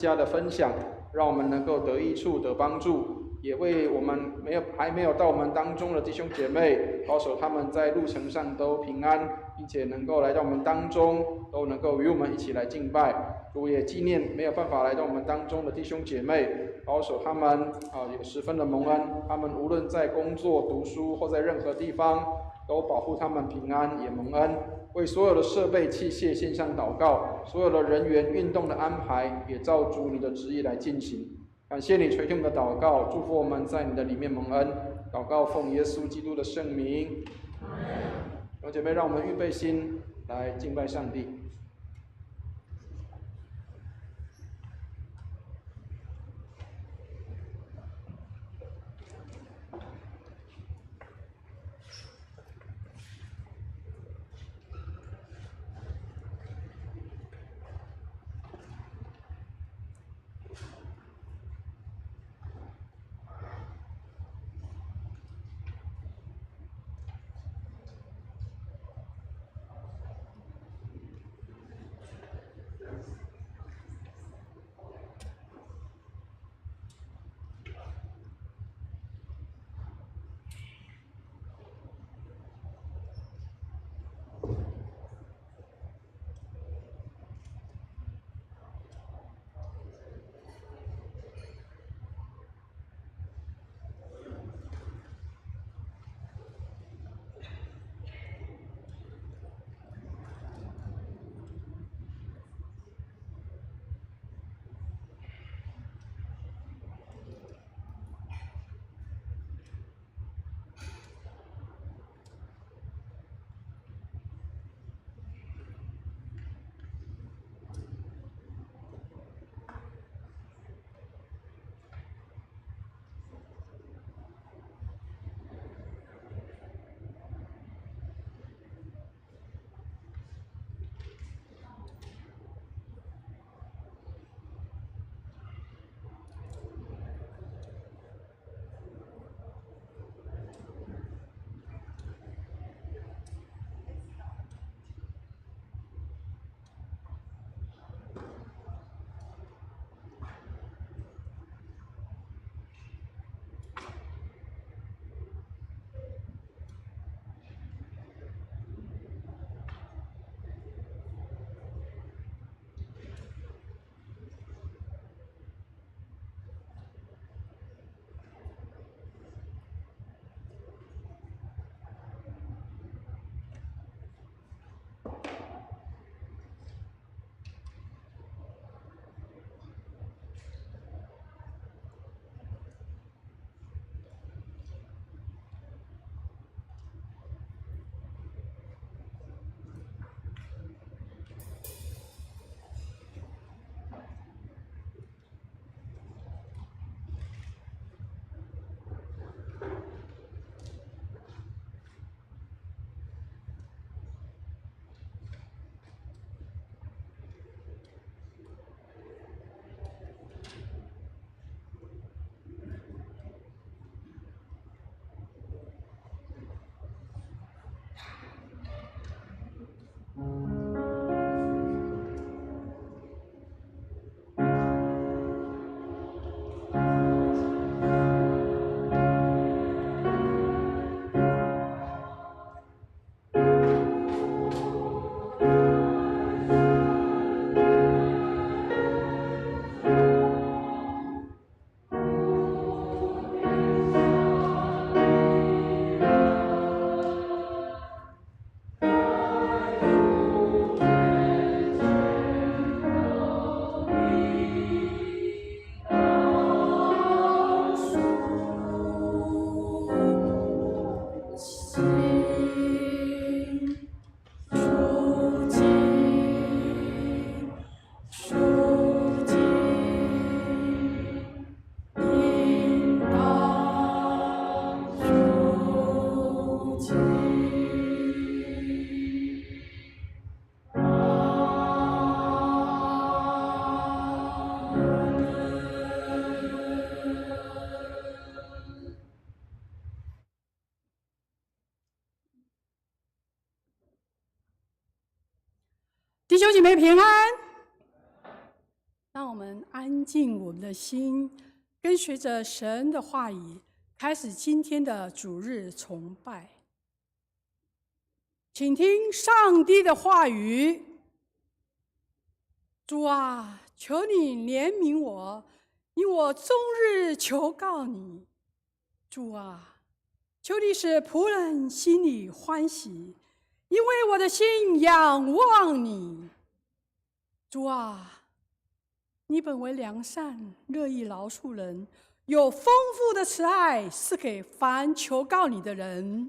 家的分享，让我们能够得益处、得帮助，也为我们还没有到我们当中的弟兄姐妹，保守他们在路程上都平安，并且能够来到我们当中，都能够与我们一起来敬拜。主也纪念没有办法来到我们当中的弟兄姐妹，保守他们也十分的蒙恩。他们无论在工作、读书或在任何地方，都保护他们平安，也蒙恩。为所有的设备器械献上祷告，所有的人员运动的安排也照主你的旨意来进行。感谢你垂听的祷告，祝福我们在你的里面蒙恩。祷告奉耶稣基督的圣名。弟兄姐妹，让我们预备心来敬拜上帝。弟兄姐妹平安。让我们安静我们的心，跟随着神的话语，开始今天的主日崇拜。请听上帝的话语。主啊，求你怜悯我，因我终日求告你。主啊，求你使仆人心里欢喜，因为我的心仰望你。主啊，你本为良善，乐意饶恕人，有丰富的慈爱，是给凡求告你的人。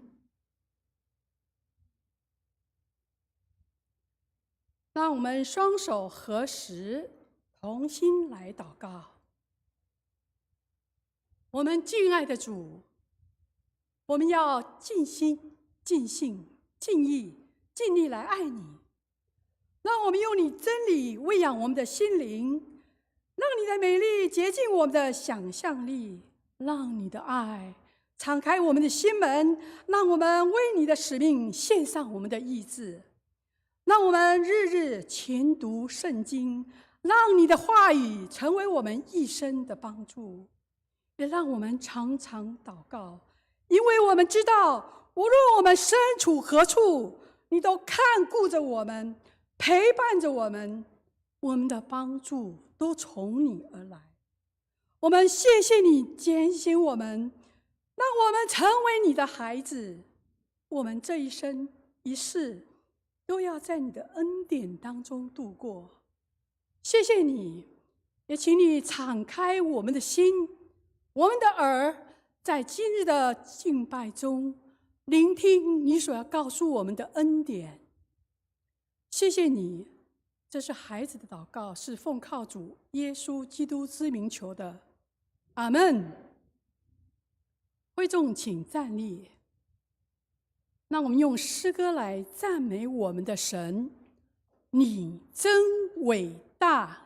让我们双手合十，同心来祷告。我们敬爱的主，我们要尽心、尽性、尽意、尽力来爱你。让我们用你真理喂养我们的心灵，让你的美丽洁净我们的想象力，让你的爱敞开我们的心门，让我们为你的使命献上我们的意志。让我们日日勤读圣经，让你的话语成为我们一生的帮助。也让我们常常祷告，因为我们知道，无论我们身处何处，你都看顾着我们，陪伴着我们，我们的帮助都从你而来。我们谢谢你拣选我们，让我们成为你的孩子。我们这一生一世都要在你的恩典当中度过。谢谢你，也请你敞开我们的心，我们的耳，在今日的敬拜中聆听你所要告诉我们的恩典。谢谢你，这是孩子的祷告，是奉靠主耶稣基督之名求的，阿们。会众请站立，让我们用诗歌来赞美我们的神，你真伟大。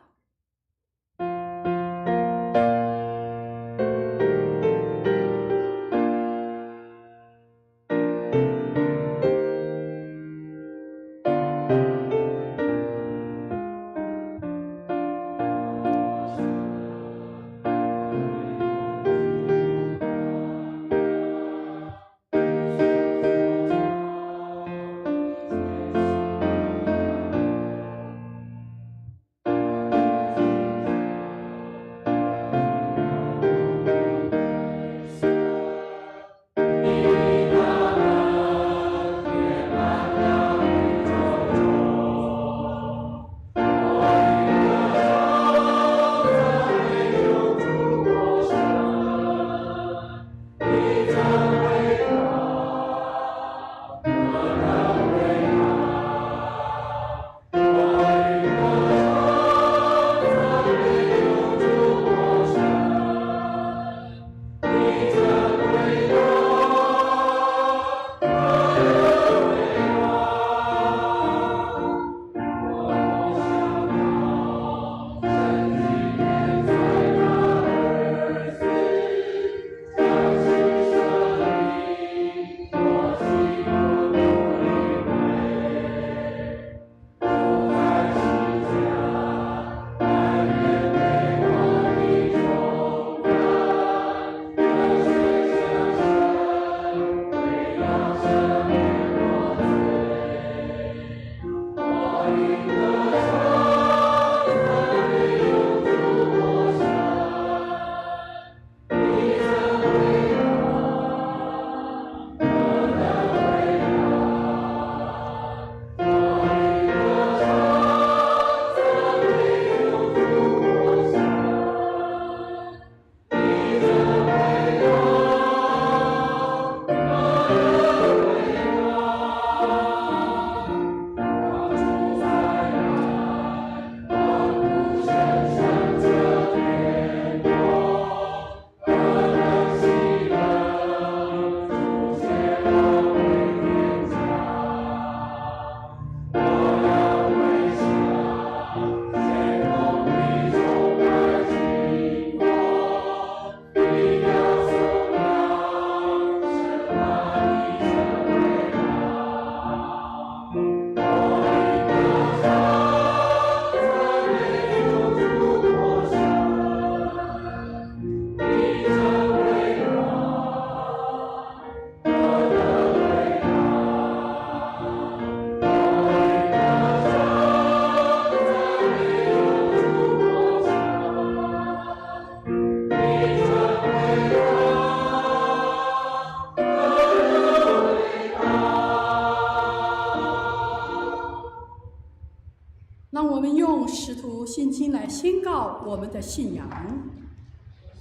我们的信仰。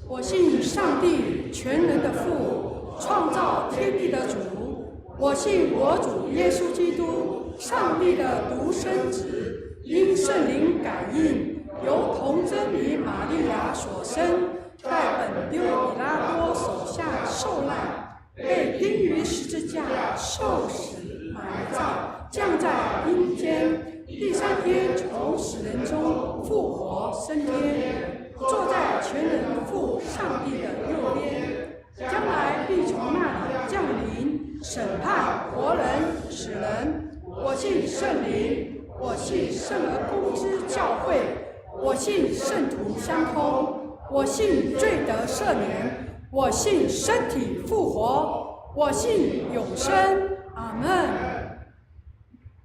我信上帝全能的父，创造天地的主。我信我主耶稣基督，上帝的独生子，因圣灵感应，由童贞女玛利亚所生，在本丢比拉多手下受难，被钉于十字架，受死，埋葬，降在阴间，第3天从死人中复活升天，坐在全能父上帝的右边，将来必从那里降临，审判活人死人。我信圣灵，我信圣而公之教会，我信圣徒相通，我信罪得赦免，我信身体复活，我信永生。阿们。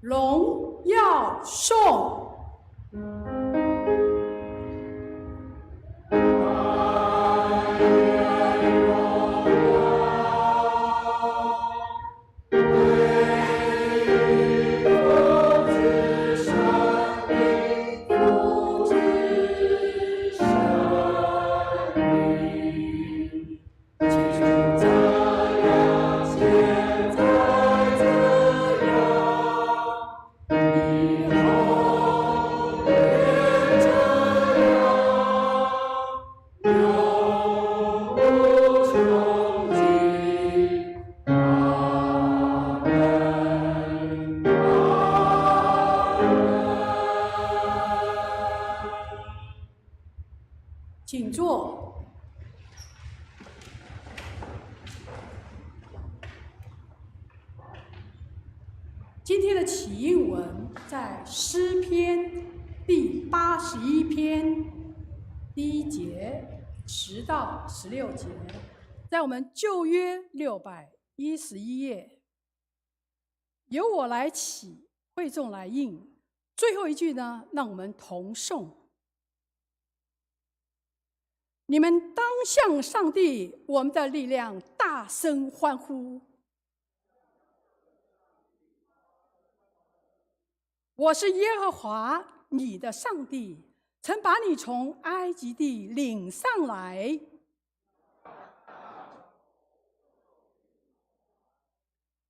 荣耀颂。请坐。今天的起应文在诗篇第81篇第1节10到16节，在我们旧约611页。由我来起，会众来应。最后一句呢，让我们同诵。你们当向上帝我们的力量大声欢呼。我是耶和华你的上帝，曾把你从埃及地领上来。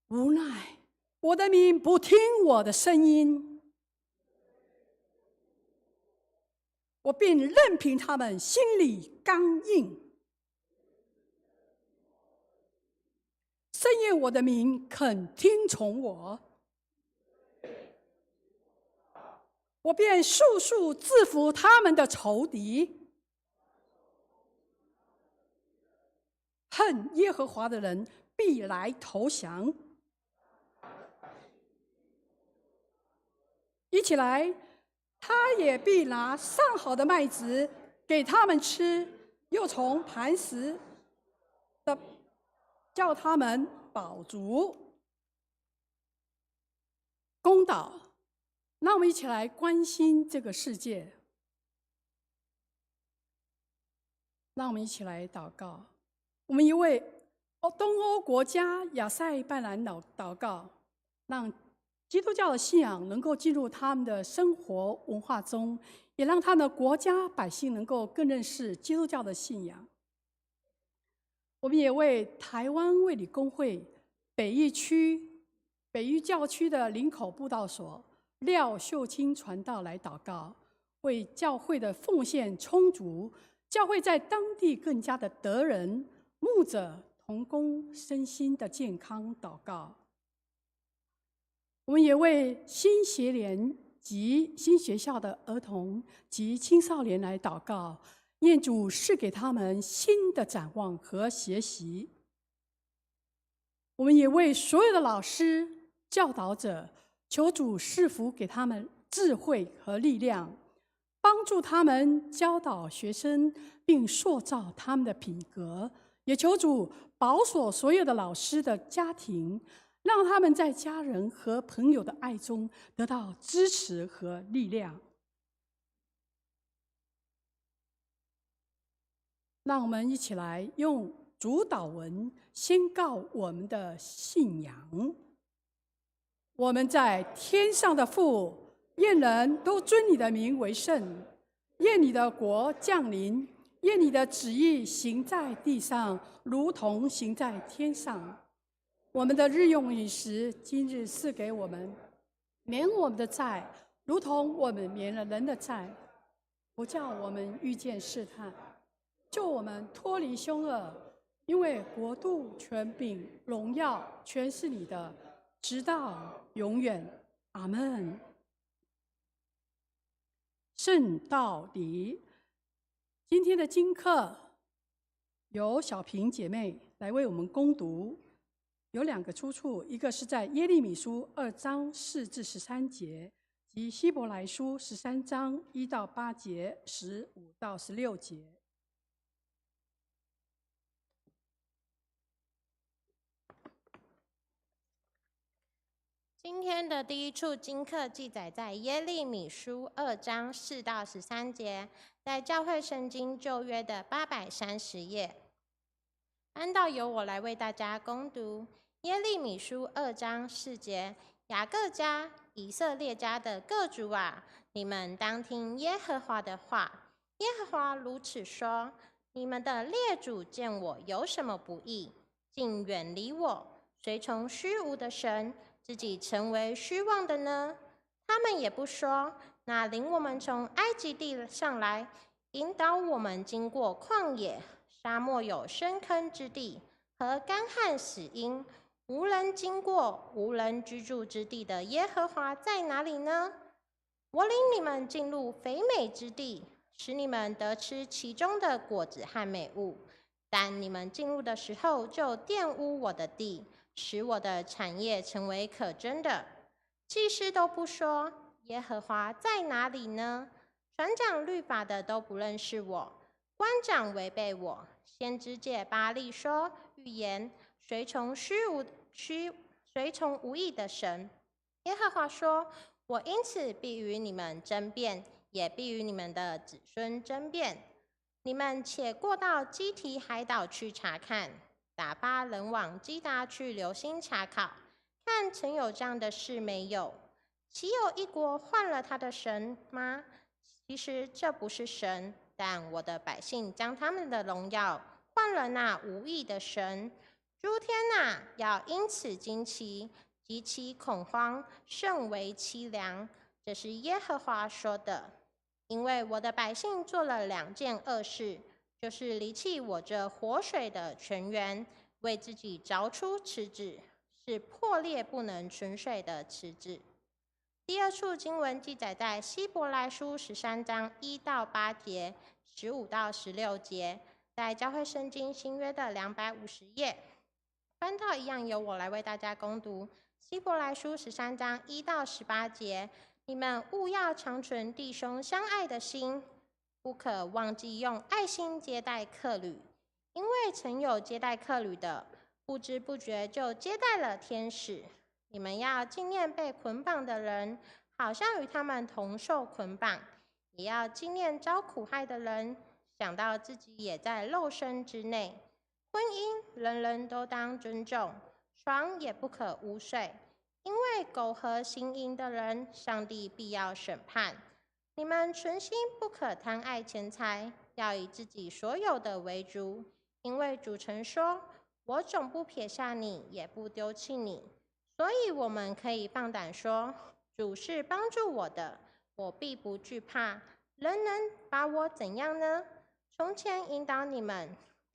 无奈我的民不听我的声音，我便任凭他们心里刚硬。深夜我的民肯听从我，我便速速制服他们的仇敌。恨耶和华的人必来投降。一起来，他也必拿上好的麦子给他们吃，又从磐石的叫他们饱足。公道，让我们一起来关心这个世界。让我们一起来祷告。我们一位东欧国家亚塞拜然祷告，让基督教的信仰能够进入他们的生活文化中，也让他们的国家百姓能够更认识基督教的信仰。我们也为台湾卫理公会北义教区的林口布道所廖秀清传道来祷告，为教会的奉献充足，教会在当地更加的得人，牧者同工身心的健康祷告。我们也为新学联及新学校的儿童及青少年来祷告，愿主赐给他们新的展望和学习。我们也为所有的老师、教导者，求主赐福给他们智慧和力量，帮助他们教导学生，并塑造他们的品格。也求主保守所有的老师的家庭，让他们在家人和朋友的爱中得到支持和力量。让我们一起来用主祷文宣告我们的信仰。我们在天上的父，愿人都尊你的名为圣。愿你的国降临，愿你的旨意行在地上，如同行在天上。我们的日用饮食，今日赐给我们，免我们的债，如同我们免了人的债，不叫我们遇见试探，救我们脱离凶恶。因为国度、权柄、荣耀，全是你的，直到永远。阿们。圣道理，今天的经课由小平姐妹来为我们攻读，有2个出处，一个是在耶利米书2章4至13节，及希伯来书13章1到8节、15到16节。今天的第一处经课记载在耶利米书2章4到13节，在教会圣经旧约的830页。按道由我来为大家攻读耶利米书2章4节：雅各家、以色列家的各族啊，你们当听耶和华的话。耶和华如此说：你们的列祖见我有什么不义，竟远离我，随从虚无的神，自己成为虚妄的呢？他们也不说，那领我们从埃及地上来，引导我们经过旷野、沙漠，有深坑之地和干旱死荫，无人经过、无人居住之地的耶和华在哪里呢？我领你们进入肥美之地，使你们得吃其中的果子和美物。但你们进入的时候，就玷污我的地，使我的产业成为可憎的。祭司都不说，耶和华在哪里呢？传讲律法的都不认识我，官长违背我，先知借巴力说预言，随从无义的神。耶和华说：我因此必与你们争辩，也必与你们的子孙争辩。你们且过到基提海岛去查看，打发人往基达去留心查考，看曾有这样的事没有？岂有一国换了他的神吗？其实这不是神，但我的百姓将他们的荣耀换了那无义的神。诸天哪，要因此惊奇，极其恐慌，甚为凄凉。这是耶和华说的。因为我的百姓做了2件恶事，就是离弃我这活水的泉源，为自己凿出池子，是破裂不能存水的池子。第2处经文记载在希伯来书13章1到8节、15到16节，在教会圣经新约的250页。翻到一样，由我来为大家攻读希伯来书13章1到18节。你们务要长存弟兄相爱的心，不可忘记用爱心接待客旅，因为曾有接待客旅的，不知不觉就接待了天使。你们要纪念被捆绑的人，好像与他们同受捆绑；也要纪念遭苦害的人，想到自己也在肉身之内。婚姻人人都当尊重，床也不可污秽。因为苟合行淫的人，上帝必要审判。你们存心不可贪爱钱财，要以自己所有的为主，因为主曾说：我总不撇下你，也不丢弃你。所以我们可以放胆说：主是帮助我的，我必不惧怕。人能把我怎样呢？从前引导你们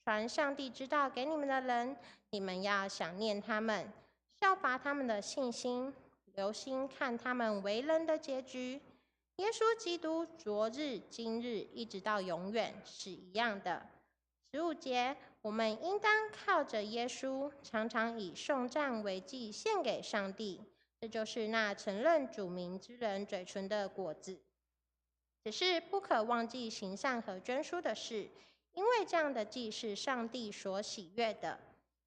传上帝之道给你们的人，你们要想念他们，效法他们的信心，留心看他们为人的结局。耶稣基督昨日、今日一直到永远是一样的。15节，我们应当靠着耶稣，常常以颂赞为祭献给上帝，这就是那承认主名之人嘴唇的果子。只是不可忘记行善和捐书的事，因为这样的祭是上帝所喜悦的。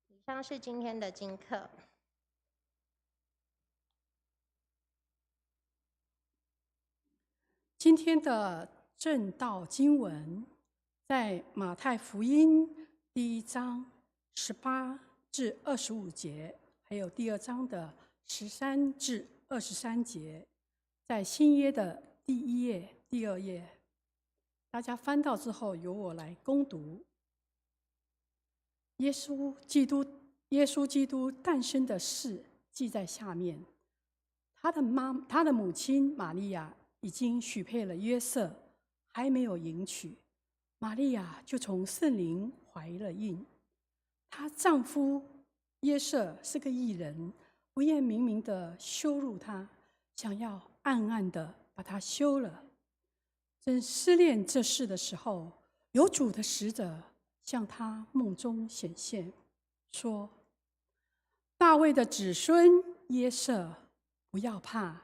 以上是今天的经课。今天的正道经文在马太福音第1章18至25节，还有第2章的13至23节，在新约的第1页、第2页。大家翻到之后，由我来攻读。耶稣基督诞生的事记在下面。他的母亲玛利亚已经许配了约瑟，还没有迎娶，玛利亚就从圣灵怀了孕。她丈夫约瑟是个义人，不愿明明的羞辱她，想要暗暗的把她休了。正思念这事的时候，有主的使者向他梦中显现，说：“大卫的子孙约瑟，不要怕，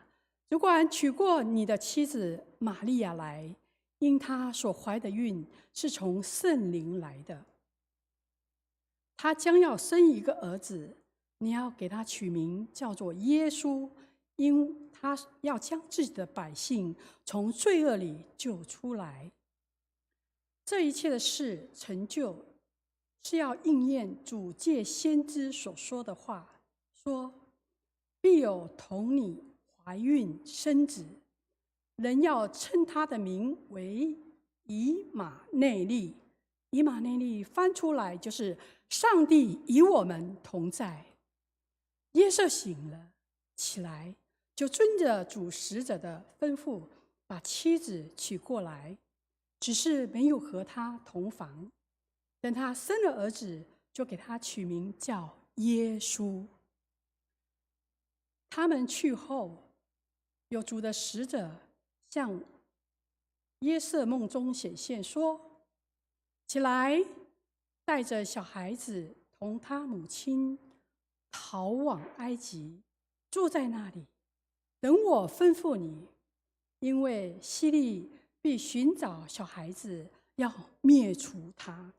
只管娶过你的妻子玛利亚来，因她所怀的孕是从圣灵来的。她将要生一个儿子，你要给他取名叫做耶稣，因他要将自己的百姓从罪恶里救出来。这一切的事成就，是要应验主借先知所说的话，说必有童女怀孕生子，人要称他的名为以马内利。以马内利翻出来就是上帝与我们同在。约瑟醒了起来，就遵着主使者的吩咐，把妻子娶过来，只是没有和他同房。等他生了儿子，就给他取名叫耶稣。他们去后，有主的使者向约瑟梦中显现，说：“起来，带着小孩子同他母亲逃往埃及，住在那里，等我吩咐你，因为希利必寻找小孩子，要灭除他。”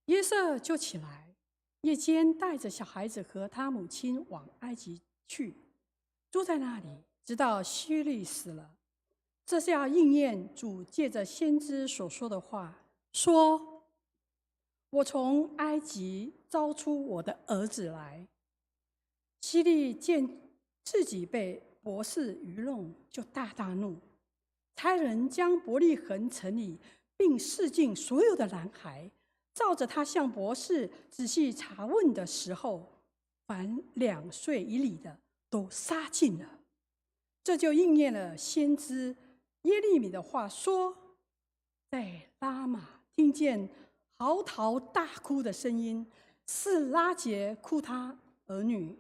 约瑟就起来，夜间带着小孩子和他母亲往埃及去，住在那里，直到希利死了。这是要应验主借着先知所说的话，说：“我从埃及招出我的儿子来。”希利见自己被博士愚弄，就大怒，差人将伯利恒城里并市境所有的男孩，照着他向博士仔细查问的时候，凡2岁以里的都杀尽了。这就应验了先知耶利米的话，说：“在拉玛听见嚎啕大哭的声音，是拉结哭他儿女，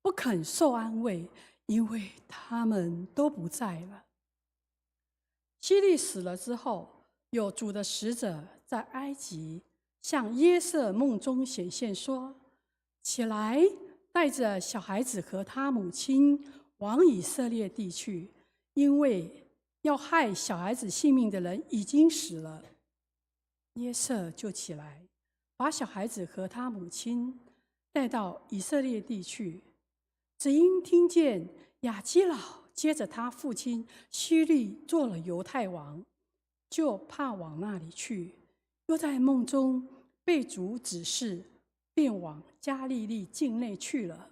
不肯受安慰，因为他们都不在了。”希利死了之后，有主的使者在埃及向约瑟梦中显现，说：“起来，带着小孩子和他母亲往以色列地去，因为要害小孩子性命的人已经死了。”约瑟就起来，把小孩子和他母亲带到以色列地去。只因听见亚基老接着他父亲希利做了犹太王，就怕往那里去，又在梦中被主指示，便往加利利境内去了。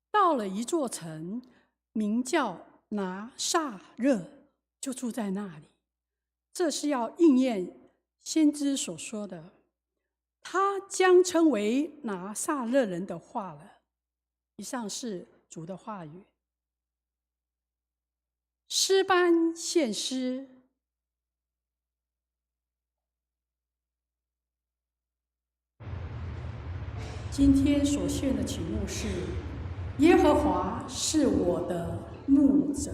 到了一座城，名叫拿撒勒，就住在那里。这是要应验先知所说的，他将称为拿撒勒人的话了。以上是主的话语。诗班献诗。今天所献的曲目是：耶和华是我的牧者。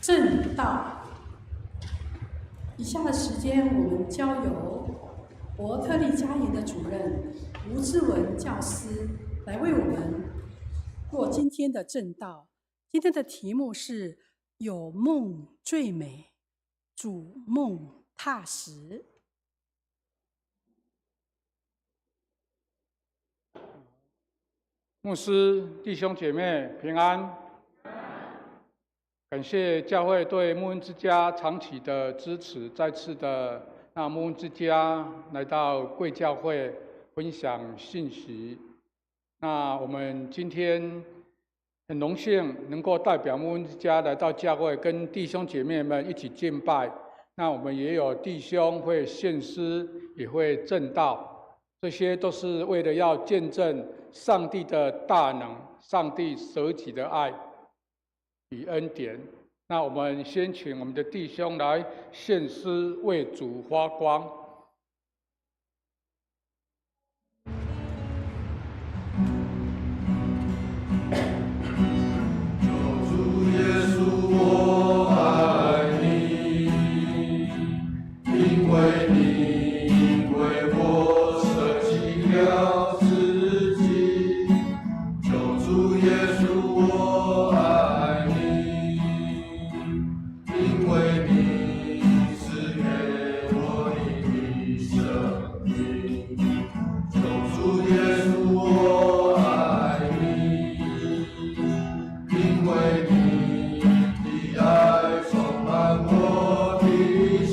正道。以下的时间，我们交由伯特利家园的主任吴志文教师来为我们过今天的正道。今天的题目是“有梦最美，主梦踏实”。牧师、弟兄姐妹平安。感谢教会对牧恩之家长期的支持，再次的让牧恩之家来到贵教会分享信息。那我们今天很荣幸能够代表牧恩之家来到教会，跟弟兄姐妹们一起敬拜。那我们也有弟兄会献诗，也会证道，这些都是为了要见证上帝的大能，上帝舍己的爱与恩典。那我们先请我们的弟兄来献诗，为主发光。主耶稣，我爱你，因为你为我舍弃了自己。主耶稣，我爱你，因为你赐给我你的生命。主耶稣，我爱你，因为你的爱充满我的心。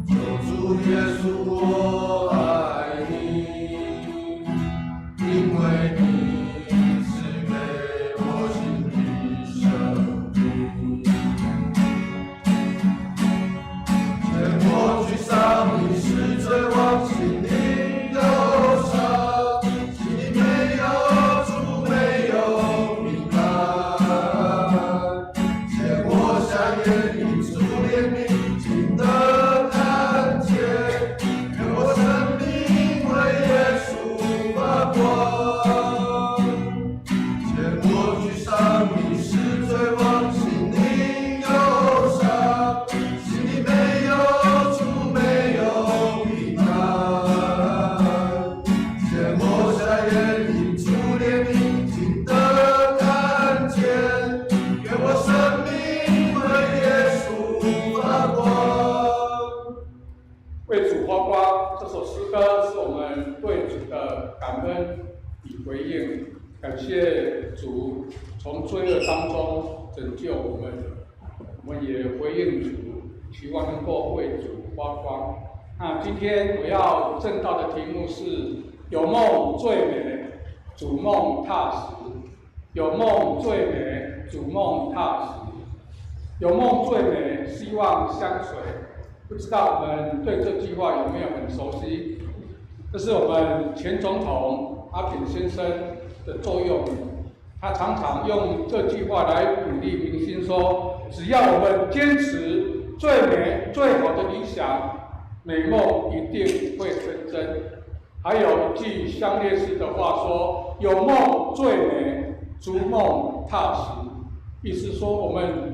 主耶稣，我爱你，因为你赐给我新的生命。见我沮丧，你是最往心灵忧伤，心里没有主，没有平安。见我瞎眼，因主怜悯，竟得看见，愿我生命为耶稣发光。见我沮丧，你是最往心灵忧伤，心里没有主，没有平安。见我瞎眼，因主怜悯，竟得看见，愿我生命为耶稣发光。为主发光这首诗歌是我们对主的感恩与回应，感谢主从罪恶当中拯救我们，我们也回应主，希望能够为主发光。那今天我要证道的题目是“有梦最美，主梦踏实”。有梦最美，主梦踏实。有梦最美，希望相随。不知道我们对这句话有没有很熟悉？这是我们前总统阿扁先生的座右铭。他常常用这句话来鼓励民心说：只要我们坚持最美、最好的理想，美梦一定会成真。还有一句香烈士的话说：“有梦最美，逐梦踏实。”意思说，我们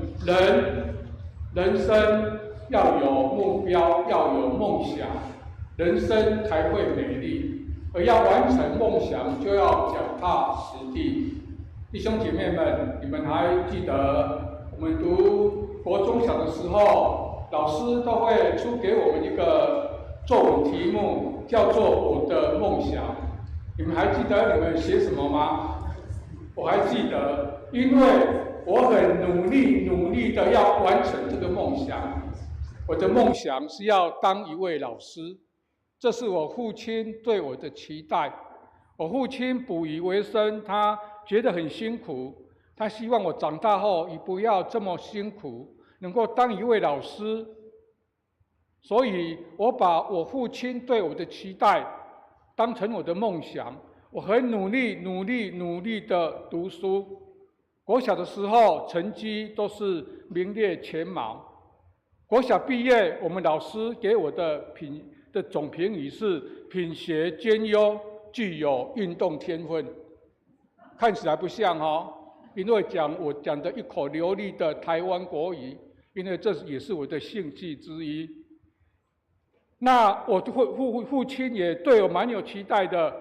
人生要有目标，要有梦想，人生才会美丽。而要完成梦想，就要脚踏实地。弟兄姐妹们，你们还记得我们读国中小的时候，老师都会出给我们一个作文题目，叫做“我的梦想”。你们还记得你们写什么吗？我还记得，因为我很努力的要完成这个梦想。我的梦想是要当一位老师，这是我父亲对我的期待。我父亲捕鱼为生，他觉得很辛苦，他希望我长大后也不要这么辛苦，能够当一位老师。所以我把我父亲对我的期待当成我的梦想，我很努力的读书。国小的时候成绩都是名列前茅。国小毕业，我们老师给我的总评语是品学兼优，具有运动天分。看起来不像哦，因为我讲的一口流利的台湾国语，因为这也是我的兴趣之一。那我父亲也对我蛮有期待的，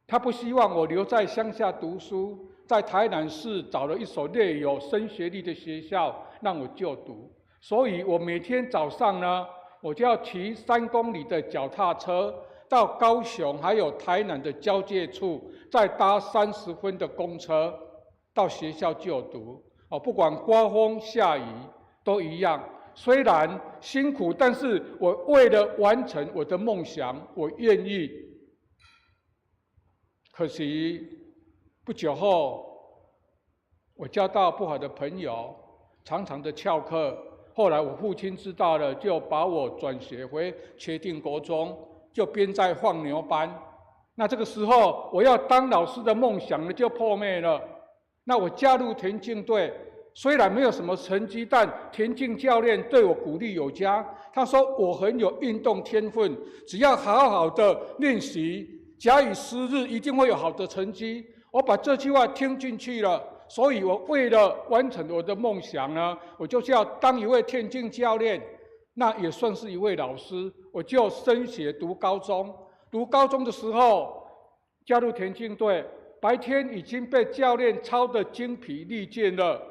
他不希望我留在乡下读书，在台南市找了一所列有升学率的学校让我就读。所以我每天早上呢，我就要骑3公里的脚踏车到高雄还有台南的交界处，再搭30分的公车到学校就读。不管刮风下雨都一样。虽然辛苦，但是我为了完成我的梦想，我愿意。可惜不久后，我交到不好的朋友，常常的翘课。后来我父亲知道了，就把我转学回茄萣国中，就编在放牛班。那这个时候，我要当老师的梦想呢就破灭了。那我加入田径队，虽然没有什么成绩，但田径教练对我鼓励有加。他说我很有运动天分，只要好好的练习，假以时日，一定会有好的成绩。我把这句话听进去了。所以我为了完成我的梦想呢，我就是要当一位田径教练，那也算是一位老师。我就升学读高中。读高中的时候加入田径队，白天已经被教练操得精疲力尽了。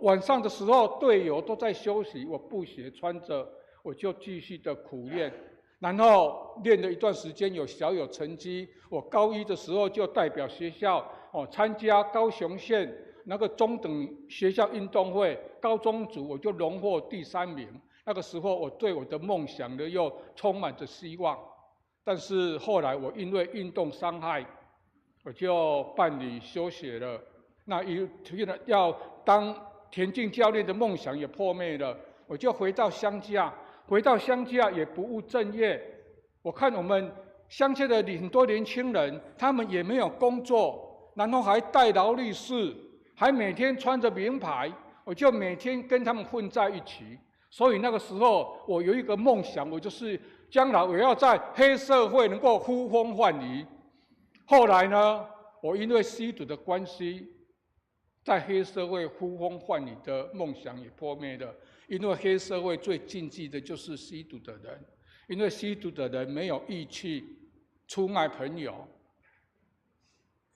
晚上的时候队友都在休息，我布鞋穿着，我就继续的苦练。然后练了一段时间，小有成绩。我高1的时候就代表学校参加高雄县那个中等学校运动会，高中组我就荣获第3名。那个时候我对我的梦想呢又充满着希望。但是后来我因为运动伤害，我就办理休学了。那要当田径教练的梦想也破灭了，我就回到乡下。回到乡下也不务正业。我看我们乡下的很多年轻人，他们也没有工作，然后还戴劳力士，还每天穿着名牌，我就每天跟他们混在一起。所以那个时候我有一个梦想，我就是将来我要在黑社会能够呼风唤雨。后来呢，我因为吸毒的关系，在黑社会呼风唤雨的梦想也破灭了。因为黑社会最禁忌的就是吸毒的人，因为吸毒的人没有义气，出卖朋友，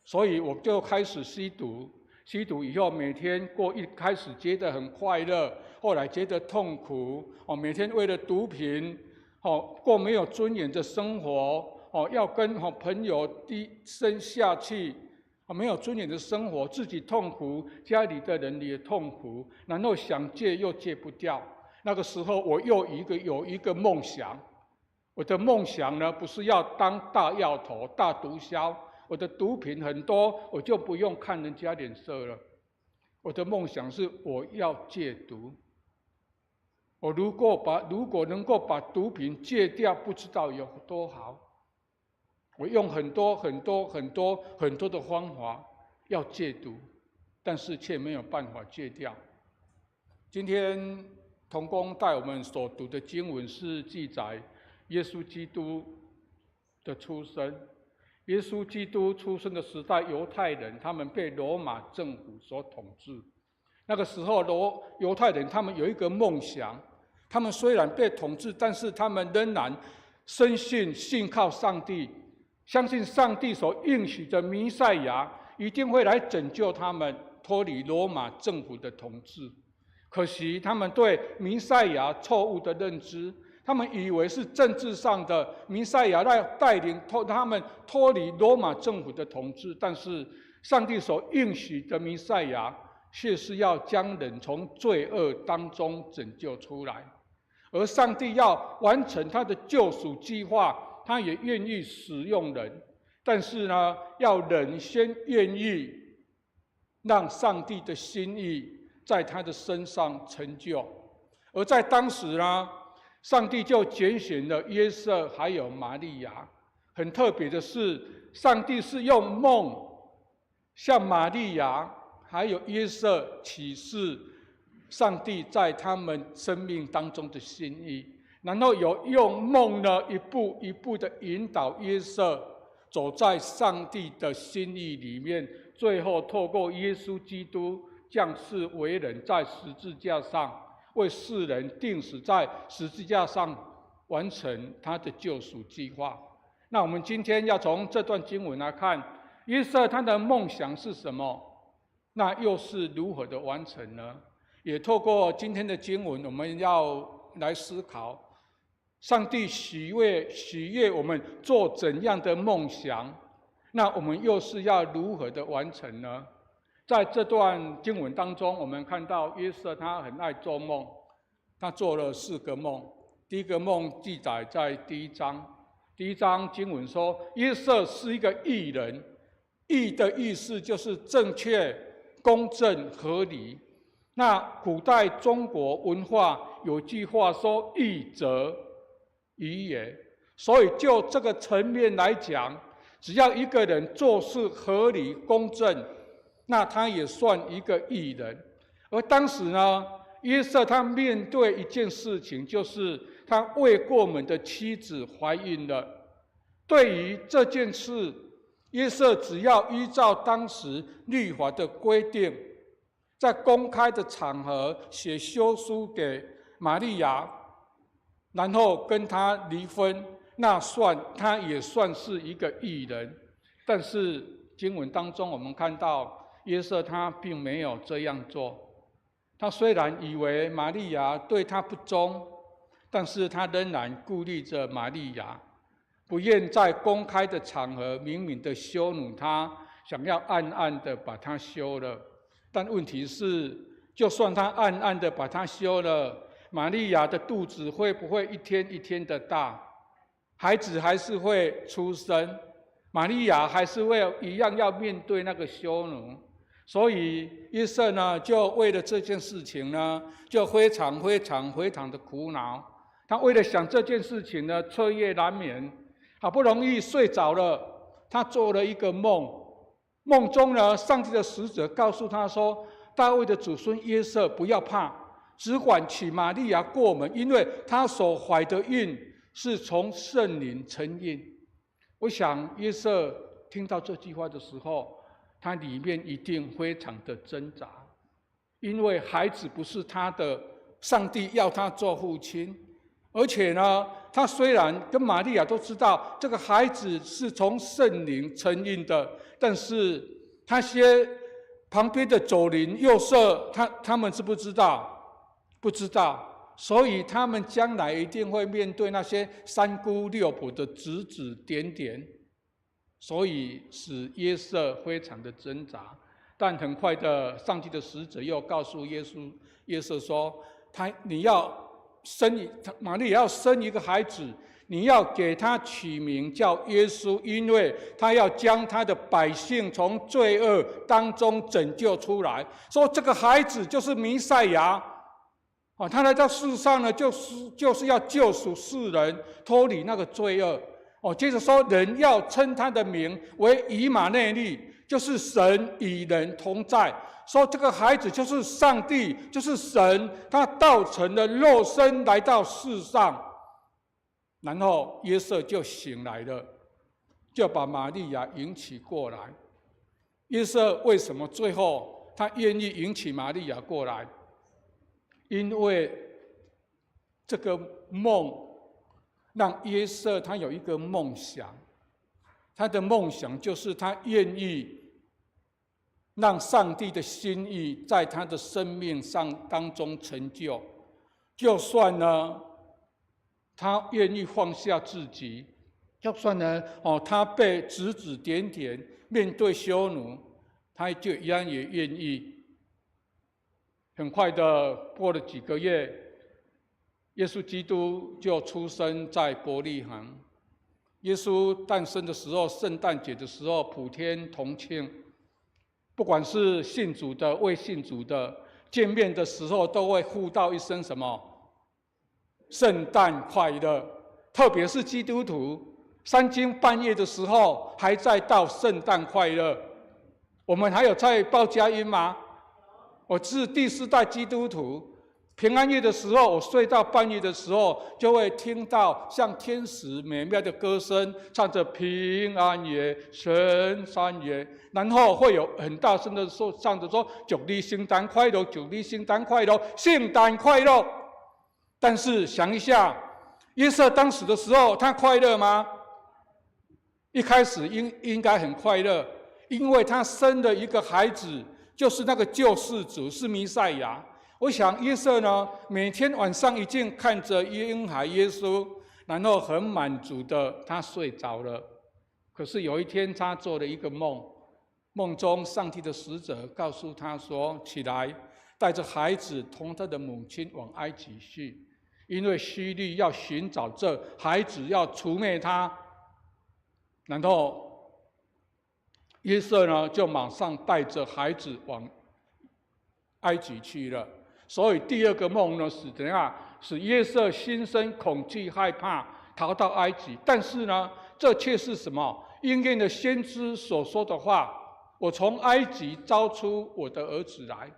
所以我就开始吸毒。吸毒以后，每天一开始觉得很快乐，后来觉得痛苦。每天为了毒品，过没有尊严的生活，要跟朋友低声下气。没有尊严的生活，自己痛苦，家里的人也痛苦，然后想戒又戒不掉。那个时候，我有一个梦想，我的梦想呢，不是要当大药头、大毒枭，我的毒品很多，我就不用看人家脸色了。我的梦想是我要戒毒。我如果能够把毒品戒掉，不知道有多好。我用很多的方法要戒毒，但是却没有办法戒掉。今天同工带我们所读的经文是记载耶稣基督的出生。耶稣基督出生的时代，犹太人他们被罗马政府所统治。那个时候，犹太人他们有一个梦想，他们虽然被统治，但是他们仍然深信靠上帝，相信上帝所应许的弥赛亚一定会来拯救他们，脱离罗马政府的统治。可惜他们对弥赛亚错误的认知，他们以为是政治上的弥赛亚来带领他们脱离罗马政府的统治，但是上帝所应许的弥赛亚却是要将人从罪恶当中拯救出来。而上帝要完成他的救赎计划，他也愿意使用人，但是呢，要人先愿意让上帝的心意在他的身上成就。而在当时呢，上帝就拣选了约瑟还有玛利亚。很特别的是，上帝是用梦向玛利亚还有约瑟启示上帝在他们生命当中的心意，然后有用梦呢一步一步的引导约瑟走在上帝的心意里面，最后透过耶稣基督降世为人，在十字架上为世人钉死在十字架上，完成他的救赎计划。那我们今天要从这段经文来看，约瑟他的梦想是什么？那又是如何的完成呢？也透过今天的经文，我们要来思考，上帝喜悦我们做怎样的梦想？那我们又是要如何的完成呢？在这段经文当中，我们看到约瑟他很爱做梦，他做了4个梦。第一个梦记载在第1章，第1章经文说，约瑟是一个义人，义的意思就是正确、公正、合理。那古代中国文化有句话说，义者宜也。所以就这个层面来讲，只要一个人做事合理公正，那他也算一个义人。而当时呢，约瑟他面对一件事情，就是他未过门的妻子怀孕了。对于这件事，约瑟只要依照当时律法的规定，在公开的场合写休书给玛利亚，然后跟他离婚，那他也算是一个义人。但是经文当中我们看到，约瑟他并没有这样做。他虽然以为玛利亚对他不忠，但是他仍然顾虑着玛利亚，不愿在公开的场合明明的羞辱他，想要暗暗的把他休了。但问题是，就算他暗暗的把他休了，玛利亚的肚子会不会一天一天的大？孩子还是会出生，玛利亚还是会一样要面对那个羞辱。所以约瑟呢，就为了这件事情呢，就非常的苦恼。他为了想这件事情呢，彻夜难眠。好不容易睡着了，他做了一个梦。梦中呢，上帝的使者告诉他说，大卫的子孙约瑟不要怕，只管娶玛利亚过门，因为他所怀的孕是从圣灵承孕。我想约瑟听到这句话的时候，他里面一定非常的挣扎，因为孩子不是他的，上帝要他做父亲。而且呢，他虽然跟玛利亚都知道这个孩子是从圣灵承孕的，但是那些旁边的左邻右舍，他们知不知道？不知道。所以他们将来一定会面对那些三姑六婆的指指点点，所以使约瑟非常的挣扎。但很快的，上帝的使者又告诉约瑟说，玛利亚要生一个孩子，你要给他取名叫耶稣，因为他要将他的百姓从罪恶当中拯救出来。说这个孩子就是弥赛亚，他来到世上呢，就是要救赎世人，脱离那个罪恶。接着说，人要称他的名为以马内利，就是神与人同在，说这个孩子就是上帝，就是神，他道成了肉身来到世上，然后约瑟就醒来了，就把玛利亚迎娶过来。约瑟为什么最后他愿意迎娶玛利亚过来？因为这个梦让约瑟他有一个梦想，他的梦想就是他愿意让上帝的心意在他的生命上当中成就，就算呢他愿意放下自己，就算呢他被指指点点，面对羞辱，他就一样也愿意。很快的过了几个月，耶稣基督就出生在伯利恒。耶稣诞生的时候，圣诞节的时候普天同庆，不管是信主的、未信主的，见面的时候都会呼道一声什么？圣诞快乐！特别是基督徒，三更半夜的时候还在道圣诞快乐。我们还有在报佳音吗？我是第4代基督徒，平安夜的时候，我睡到半夜的时候，就会听到像天使美妙的歌声，唱着平安夜、圣诞夜，然后会有很大声的唱着说：“祝你圣诞快乐，祝你圣诞快乐，圣诞快乐。”但是想一下，约瑟当时的时候，他快乐吗？一开始应该很快乐，因为他生了一个孩子。就是那个救世主，是弥赛亚。我想约瑟呢，每天晚上一定看着婴孩耶稣，然后很满足的他睡着了。可是有一天他做了一个梦，梦中上帝的使者告诉他说：“起来，带着孩子同他的母亲往埃及去，因为希律要寻找这孩子，要除灭他。”然后约瑟呢，就马上带着孩子往埃及去了。所以第2个梦呢，是怎样？使约瑟心生恐惧害怕，逃到埃及。但是呢，这却是什么？应验了先知所说的话：“我从埃及招出我的儿子来。”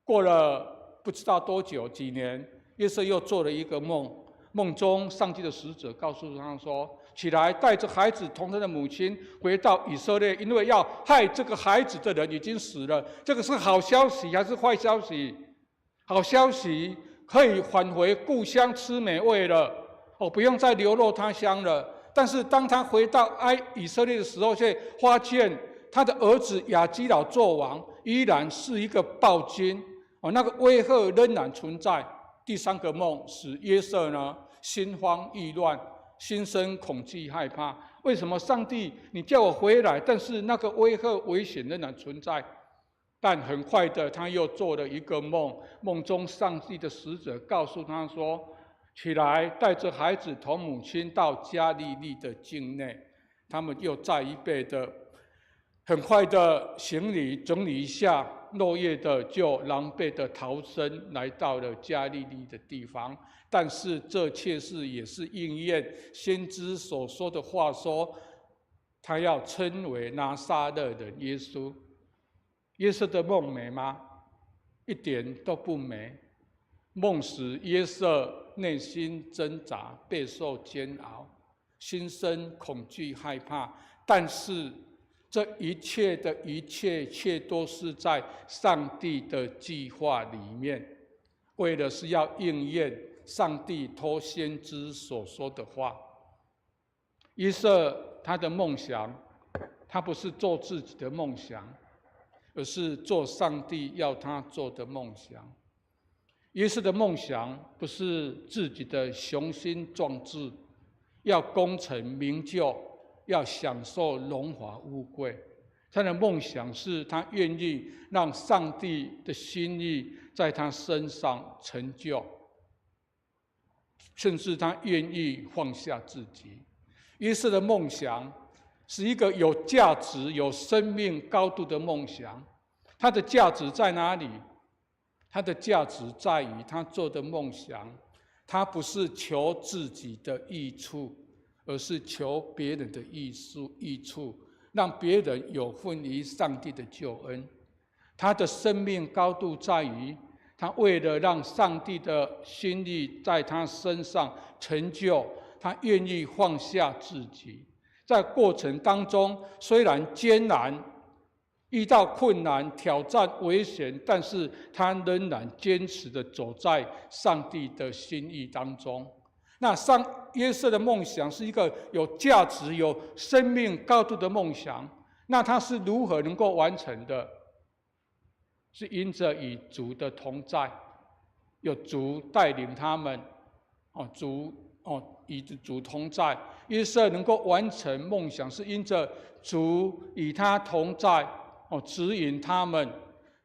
过了不知道多久，几年，约瑟又做了一个梦。梦中，上帝的使者告诉他说：“起来，带着孩子同他的母亲回到以色列，因为要害这个孩子的人已经死了。”这个是好消息还是坏消息？好消息，可以返回故乡吃美味了，不用再流落他乡了。但是当他回到以色列的时候，却发现他的儿子亚基老作王，依然是一个暴君，那个威吓仍然存在。第3个梦使约瑟呢心慌意乱，心生恐惧害怕。为什么上帝你叫我回来，但是那个威吓危险仍然存在？但很快的他又做了一个梦，梦中上帝的使者告诉他说：“起来，带着孩子同母亲到加利利的境内。”他们又再一倍的很快的行李整理一下，落叶的就狼狈的逃生，来到了加利利的地方。但是这却也是应验先知所说的话，说他要称为拿撒勒人耶稣。约瑟的梦美吗？一点都不美。梦使约瑟内心挣扎，备受煎熬，心生恐惧害怕。但是这一切的一切，却都是在上帝的计划里面，为的是要应验上帝托先知所说的话。约瑟他的梦想，他不是做自己的梦想，而是做上帝要他做的梦想。约瑟的梦想不是自己的雄心壮志，要功成名就，要享受荣华富贵。他的梦想是他愿意让上帝的心意在他身上成就，甚至他愿意放下自己。约瑟的梦想是一个有价值、有生命高度的梦想。他的价值在哪里？他的价值在于他做的梦想，他不是求自己的益处，而是求别人的益处，让别人有份于上帝的救恩。他的生命高度在于，他为了让上帝的心意在他身上成就，他愿意放下自己。在过程当中，虽然艰难，遇到困难、挑战、危险，但是他仍然坚持的走在上帝的心意当中。那约瑟的梦想是一个有价值、有生命高度的梦想。那他是如何能够完成的？是因着与主的同在，有主带领他们，与主同在。约瑟能够完成梦想，是因着主与他同在，指引他们，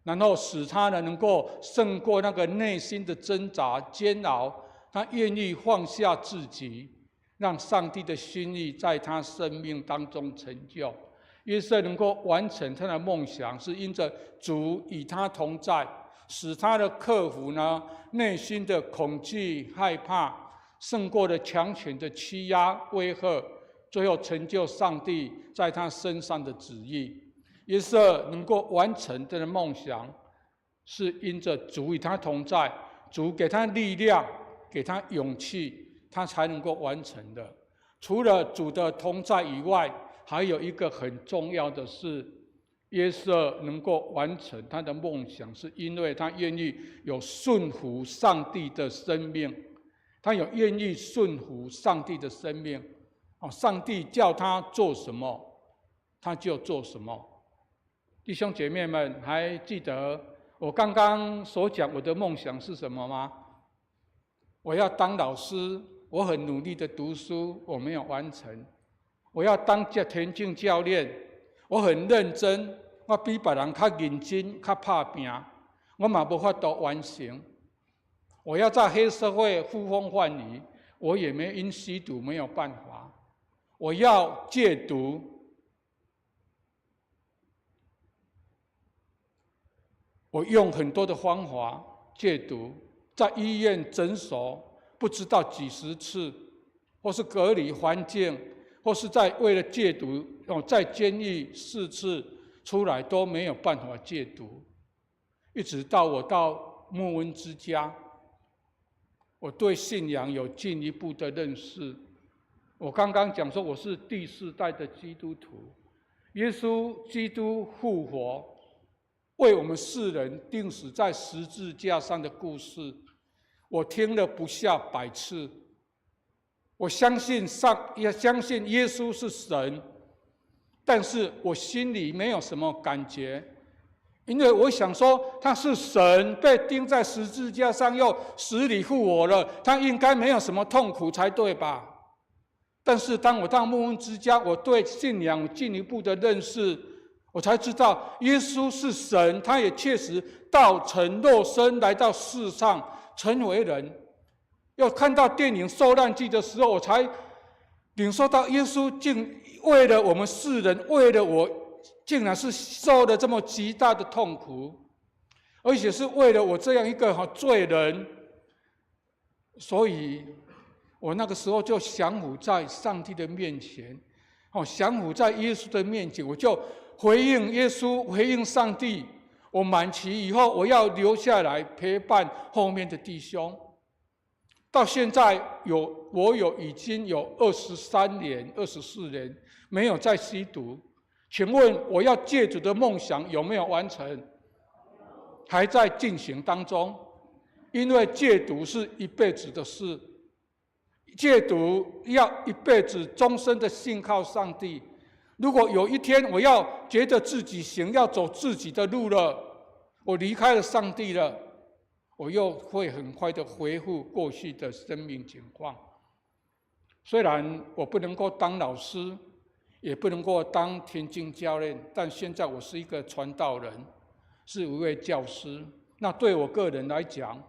然后使他呢能够胜过那个内心的挣扎煎熬。他愿意放下自己，让上帝的心意在他生命当中成就。约瑟能够完成他的梦想，是因着主与他同在，使他的克服呢内心的恐惧害怕，胜过了强权的欺压威吓，最后成就上帝在他身上的旨意。约瑟能够完成他的梦想，是因着主与他同在，主给他力量，给他勇气，他才能够完成的。除了主的同在以外，还有一个很重要的是，约瑟能够完成他的梦想，是因为他愿意有顺服上帝的生命。他有愿意顺服上帝的生命，上帝叫他做什么，他就做什么。弟兄姐妹们，还记得我刚刚所讲我的梦想是什么吗？我要当老师，我很努力的读书，我没有完成。我要当田径教练，我很认真，我比别人较认真、较打拼，我嘛无法度完成。我要在黑社会呼风唤雨，我也没因吸毒没有办法。我要戒毒，我用很多的方法戒毒，在医院、诊所不知道几十次，或是隔离环境。或是为了戒毒，在监狱4次出来都没有办法戒毒，一直到我到牧恩之家，我对信仰有进一步的认识。我刚刚讲说我是第4代的基督徒，耶稣基督复活，为我们世人钉死在十字架上的故事，我听了不下100次。我也相信耶稣是神，但是我心里没有什么感觉，因为我想说他是神，被钉在十字架上又死里复活了，他应该没有什么痛苦才对吧？但是当我到牧恩之家，我对信仰有进一步的认识，我才知道耶稣是神，他也确实道成肉身来到世上，成为人。要看到电影《受难记》的时候，我才领受到耶稣竟为了我们世人，为了我，竟然是受了这么极大的痛苦，而且是为了我这样一个罪人。所以我那个时候就降服在上帝的面前，降服在耶稣的面前，我就回应耶稣，回应上帝。我满期以后，我要留下来陪伴后面的弟兄。到现在我已经有23年、24年没有再吸毒，请问我要戒毒的梦想有没有完成？还在进行当中，因为戒毒是一辈子的事，戒毒要一辈子终身的信靠上帝。如果有一天我要觉得自己行，要走自己的路了，我离开了上帝了，我又会很快的恢复过去的生命情况。虽然我不能够当老师，也不能够当田径教练，但现在我是一个传道人，是一位教师。那对我个人来讲，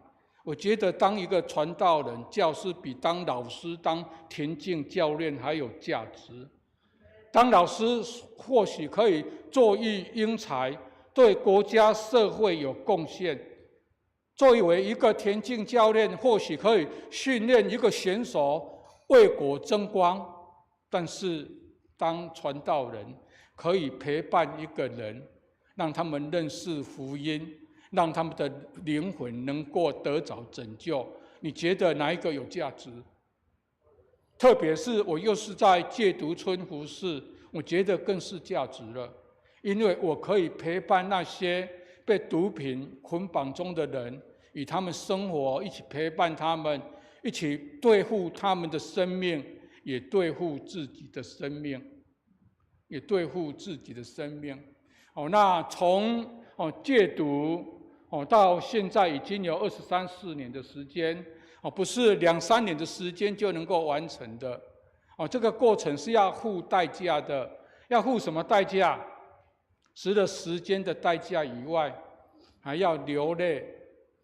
我觉得当一个传道人、教师比当老师、当田径教练还有价值。当老师或许可以作育英才，对国家社会有贡献。作为一个田径教练，或许可以训练一个选手为国争光，但是当传道人可以陪伴一个人，让他们认识福音，让他们的灵魂能够得着拯救。你觉得哪一个有价值？特别是我又是在戒毒村服侍，我觉得更是价值了，因为我可以陪伴那些被毒品捆绑中的人，与他们生活，一起陪伴他们，一起对付他们的生命，也对付自己的生命，那从戒毒到现在已经有23、24年的时间，不是2、3年的时间就能够完成的。这个过程是要付代价的，要付什么代价？除了时间的代价以外，还要流泪，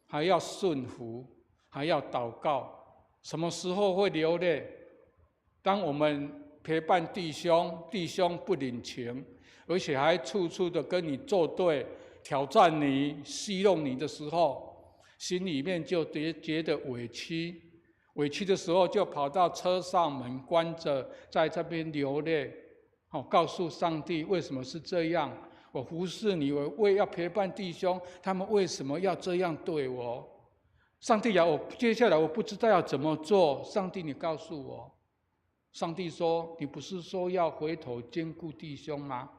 还要顺服，还要祷告。什么时候会流泪？当我们陪伴弟兄，弟兄不领情，而且还处处的跟你作对，挑战你，戏弄你的时候，心里面就觉得委屈。委屈的时候，就跑到车上，门关着，在这边流泪，告诉上帝为什么是这样。我服侍你，我为要陪伴弟兄，他们为什么要这样对我？上帝呀，我接下来我不知道要怎么做。上帝，你告诉我。上帝说：“你不是说要回头兼顾弟兄吗？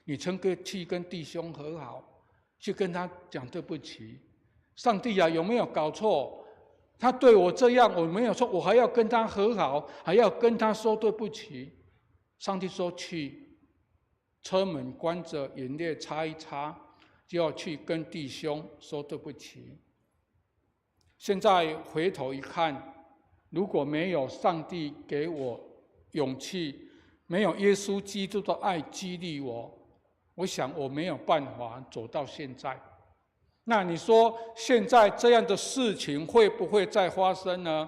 你曾去跟弟兄和好，去跟他讲对不起。上帝呀，有没有搞错？他对我这样，我没有错，我还要跟他和好，还要跟他说对不起。”上帝说：“去。”车门关着，眼泪擦一擦，就要去跟弟兄说对不起。现在回头一看，如果没有上帝给我勇气，没有耶稣基督的爱激励我，我想我没有办法走到现在。那你说现在这样的事情会不会再发生呢？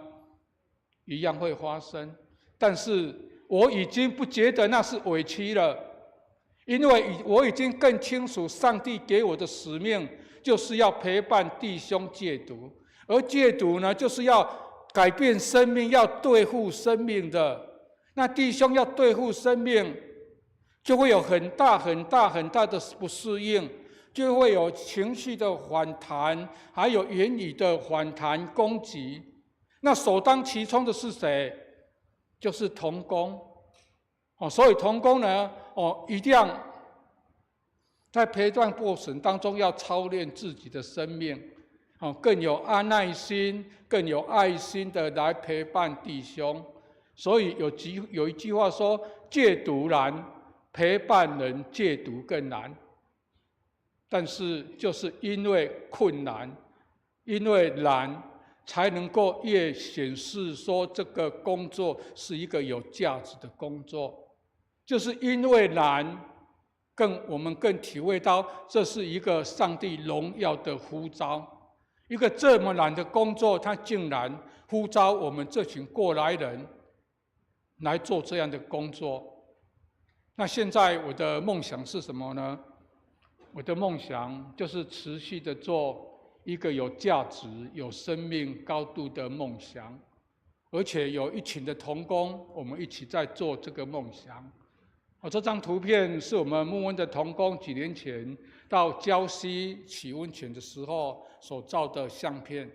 一样会发生，但是我已经不觉得那是委屈了。因为我已经更清楚，上帝给我的使命就是要陪伴弟兄戒毒，而戒毒呢，就是要改变生命，要对付生命的。那弟兄要对付生命，就会有很大的不适应，就会有情绪的反弹，还有言语的反弹攻击。那首当其冲的是谁？就是同工。所以同工呢，一定要在陪伴过程当中要操练自己的生命，更有耐心、更有爱心的来陪伴弟兄。所以有一句话说：戒毒难，陪伴人戒毒更难。但是就是因为困难，因为难，才能够越显示说这个工作是一个有价值的工作。就是因为难，我们更体会到这是一个上帝荣耀的呼召。一个这么难的工作，他竟然呼召我们这群过来人来做这样的工作。那现在我的梦想是什么呢？我的梦想就是持续的做一个有价值、有生命高度的梦想，而且有一群的同工，我们一起在做这个梦想。这张图片是我们牧恩的同工几年前到礁溪洗温泉的时候所照的相片。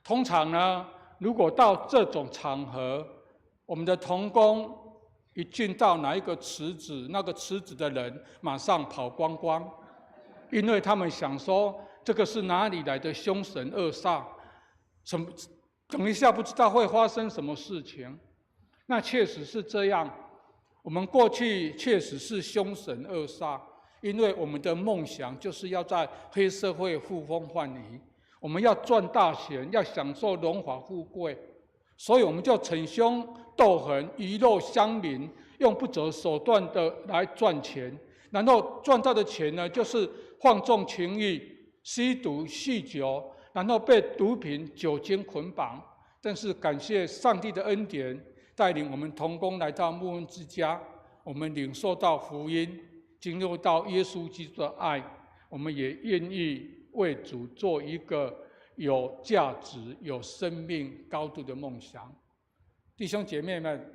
通常呢，如果到这种场合，我们的同工一进到哪一个池子，那个池子的人马上跑光光，因为他们想说这个是哪里来的凶神恶煞，等一下不知道会发生什么事情。那确实是这样。我们过去确实是凶神恶煞，因为我们的梦想就是要在黑社会呼风唤雨，我们要赚大钱，要享受荣华富贵，所以我们就逞凶斗狠，鱼肉乡民，用不择手段的来赚钱，然后赚到的钱呢，就是放纵情欲、吸毒、酗酒，然后被毒品、酒精捆绑。但是感谢上帝的恩典，带领我们同工来到牧恩之家，我们领受到福音，进入到耶稣基督的爱，我们也愿意为主做一个有价值、有生命高度的梦想。弟兄姐妹们，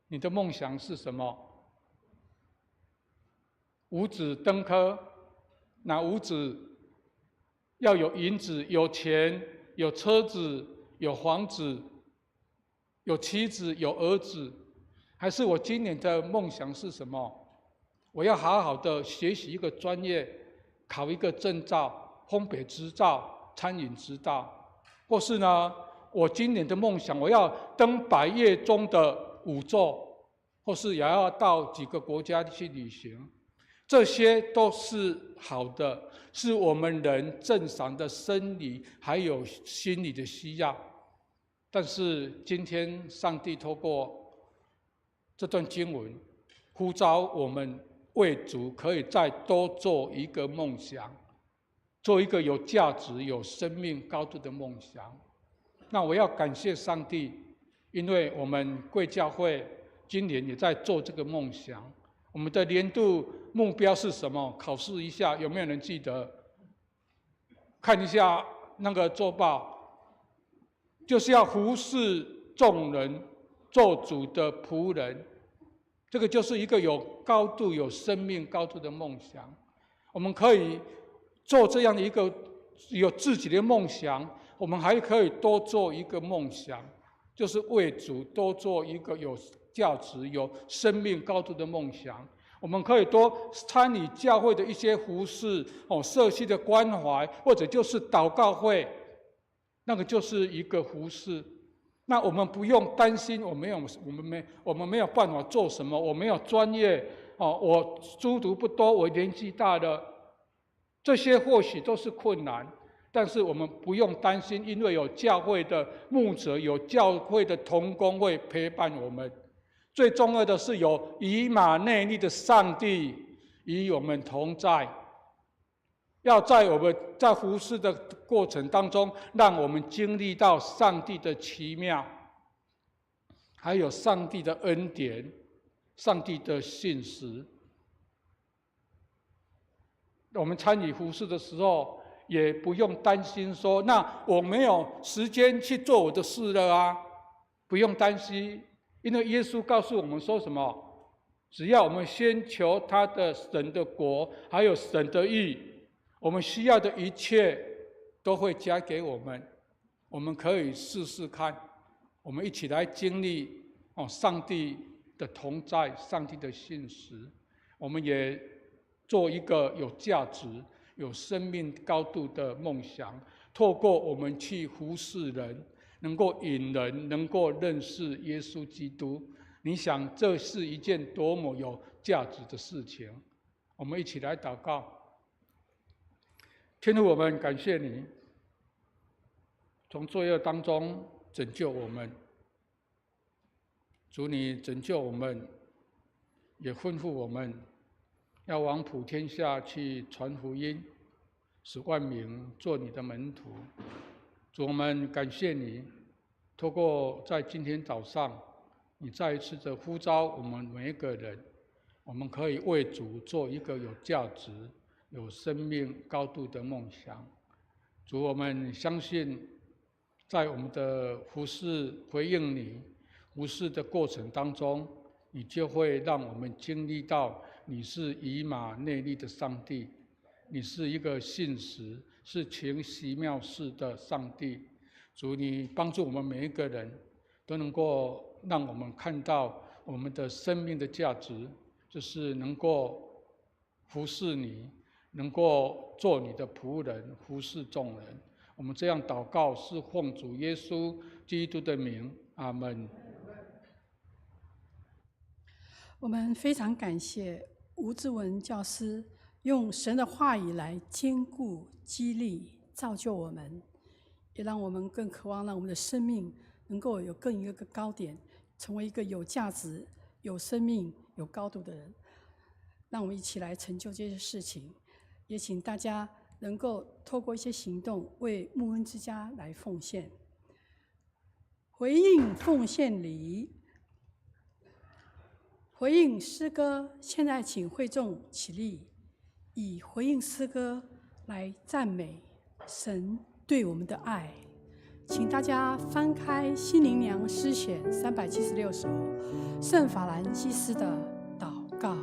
你的梦想是什么？五子登科，那五子要有银子、有钱、有车子、有房子、有妻子、有儿子，还是我今年的梦想是什么？我要好好的学习一个专业，考一个证照，烘焙执照、餐饮执照，或是呢，我今年的梦想，我要登百业中的5座，或是也要到几个国家去旅行，这些都是好的，是我们人正常的生理还有心理的需要。但是今天上帝透过这段经文，呼召我们为主可以再多做一个梦想，做一个有价值、有生命高度的梦想。那我要感谢上帝，因为我们贵教会今年也在做这个梦想。我们的年度目标是什么？考试一下，有没有人记得？看一下那个周报，就是要服侍众人，做主的仆人。这个就是一个有高度、有生命高度的梦想。我们可以做这样的一个有自己的梦想，我们还可以多做一个梦想，就是为主多做一个有价值、有生命高度的梦想。我们可以多参与教会的一些服事、社区的关怀，或者就是祷告会，那个就是一个服事。那我们不用担心，我们没有办法做什么，我没有专业，我书读不多，我年纪大了，这些或许都是困难，但是我们不用担心，因为有教会的牧者，有教会的同工会陪伴我们。最重要的是有以马内利的上帝与我们同在，要在我们在服事的过程当中，让我们经历到上帝的奇妙，还有上帝的恩典，上帝的信实。我们参与服事的时候，也不用担心说，那我没有时间去做我的事了啊，不用担心，因为耶稣告诉我们说什么？只要我们先求他的神的国，还有神的义，我们需要的一切都会加给我们。我们可以试试看，我们一起来经历上帝的同在，上帝的信实。我们也做一个有价值、有生命高度的梦想，透过我们去服侍人，能够引人能够认识耶稣基督。你想，这是一件多么有价值的事情？我们一起来祷告。天父，我们感谢你，从罪恶当中拯救我们。主，你拯救我们，也吩咐我们要往普天下去传福音，使万民做你的门徒。主，我们感谢你，透过在今天早上，你再一次的呼召我们每一个人，我们可以为主做一个有价值、有生命高度的梦想。主，我们相信，在我们的服事回应你服事的过程当中，你就会让我们经历到你是以马内利的上帝，你是一个信实、是行奇妙事的上帝。主，你帮助我们每一个人都能够让我们看到我们的生命的价值，就是能够服侍你，能够做你的仆人，服侍众人。我们这样祷告，是奉主耶稣基督的名，阿们。我们非常感谢吴志文教师用神的话语来坚固、激励、造就我们，也让我们更渴望让我们的生命能够有更一个高点，成为一个有价值、有生命、有高度的人。让我们一起来成就这些事情，也请大家能够透过一些行动为牧恩之家来奉献。回应奉献礼，回应诗歌。现在请会众起立，以回应诗歌来赞美神对我们的爱。请大家翻开新灵粮诗选376首，圣法兰西斯的祷告。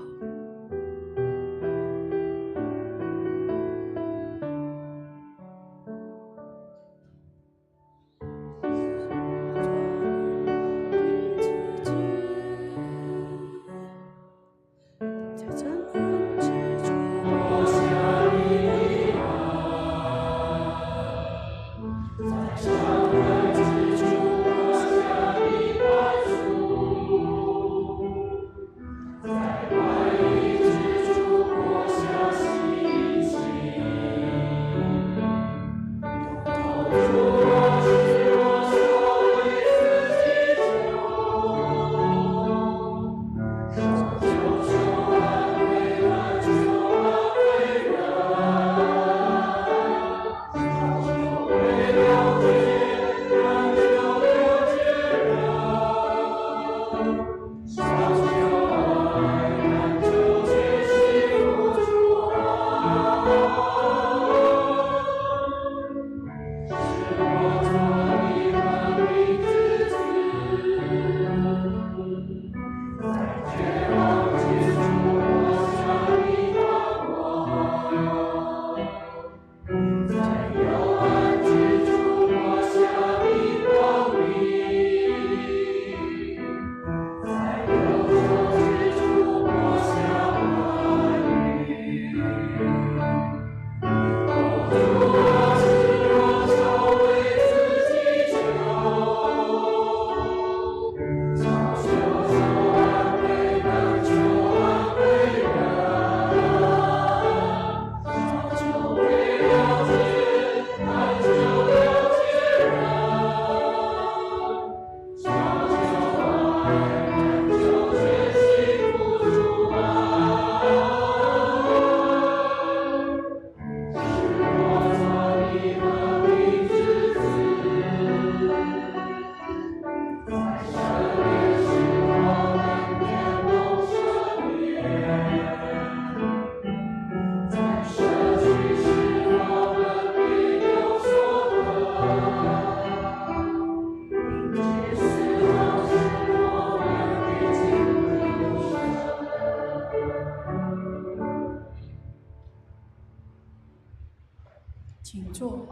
请坐。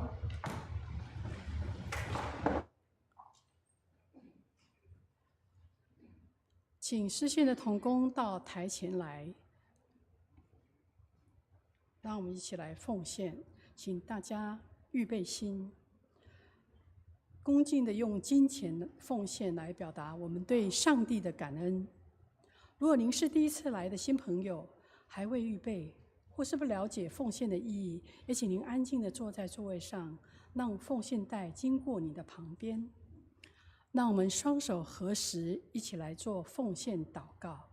请视线的同工到台前来，让我们一起来奉献。请大家预备心，恭敬的用金钱的奉献来表达我们对上帝的感恩。如果您是第一次来的新朋友，还未预备，或是不了解奉献的意义，也请您安静的坐在座位上，让奉献袋经过你的旁边。让我们双手合十，一起来做奉献祷告。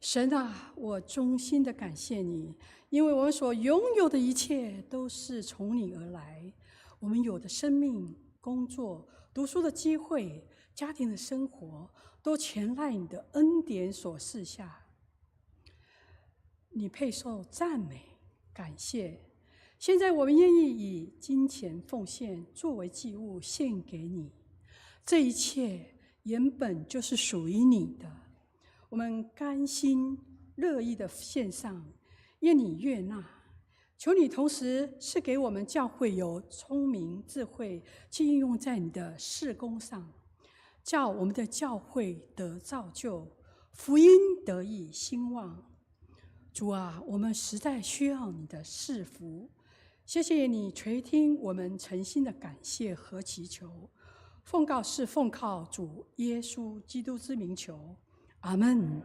神啊，我衷心的感谢你，因为我们所拥有的一切都是从你而来。我们有的生命、工作、读书的机会、家庭的生活，都全赖你的恩典所赐下。你配受赞美、感谢。现在我们愿意以金钱奉献作为祭物献给你，这一切原本就是属于你的，我们甘心乐意的献上，愿你悦纳。求你同时赐给我们教会有聪明智慧，去应用在你的事工上，叫我们的教会得造就，福音得以兴旺。主啊，我们实在需要你的赐福。谢谢你垂听我们诚心的感谢和祈求，奉靠主耶稣基督之名求，阿们。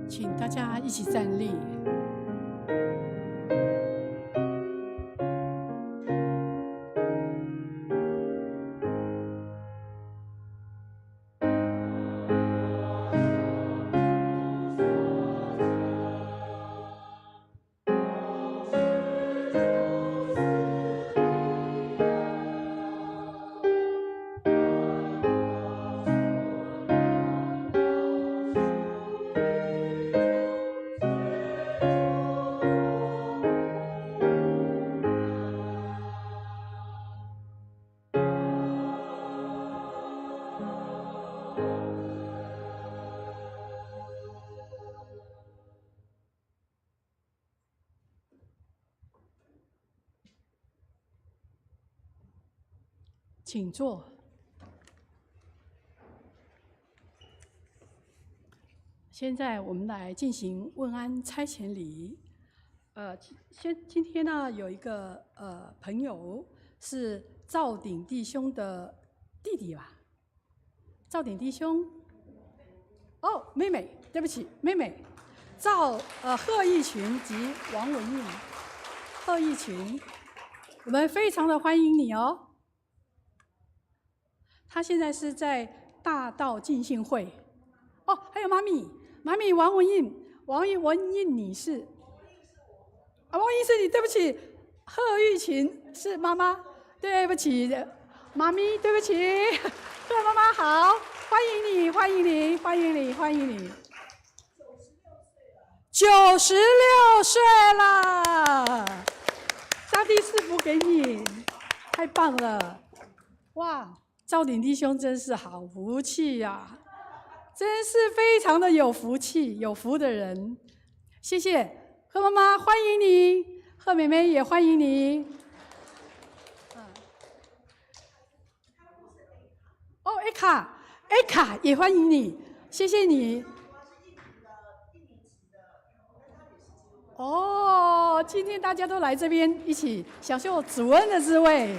请大家一起站立。请坐。现在我们来进行问安差遣礼。今天呢，有一个朋友是赵鼎弟兄的弟弟吧？赵鼎弟兄，哦，妹妹，对不起，妹妹，贺义群及王文印，贺义群，我们非常的欢迎你哦。他现在是在大道浸信会，哦，还有妈咪王文印女士，王文印是你，对不起，贺玉琴是妈妈，对不起，妈咪，对不起，贺妈妈好，欢迎你，96岁了，上帝赐福给你，太棒了，哇！赵鼎弟兄真是好福气呀，真是非常的有福气、有福的人。谢谢贺妈妈，欢迎你；贺妹妹也欢迎你。哦，艾卡也欢迎你，谢谢你。哦，今天大家都来这边一起享受主恩的滋味。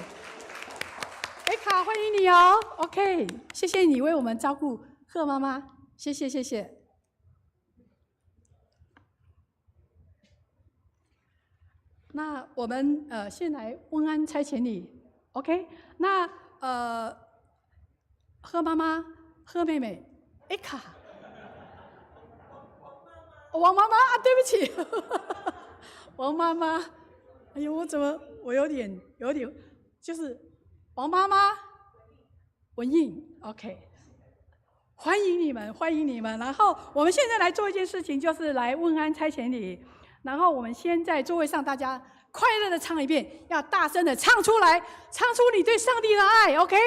艾卡，欢迎你哦 ！OK， 谢谢你为我们照顾贺妈妈，谢谢。那我们先来问安差遣礼 ，OK？ 那贺妈妈、贺妹妹、艾卡、王妈妈啊，对不起，王妈妈，哎呦，我有点就是王妈妈、文印 ，OK？ 欢迎你们，欢迎你们。然后我们现在来做一件事情，就是来问安差遣礼。然后我们先在座位上，大家快乐的唱一遍，要大声的唱出来，唱出你对上帝的爱 ，OK？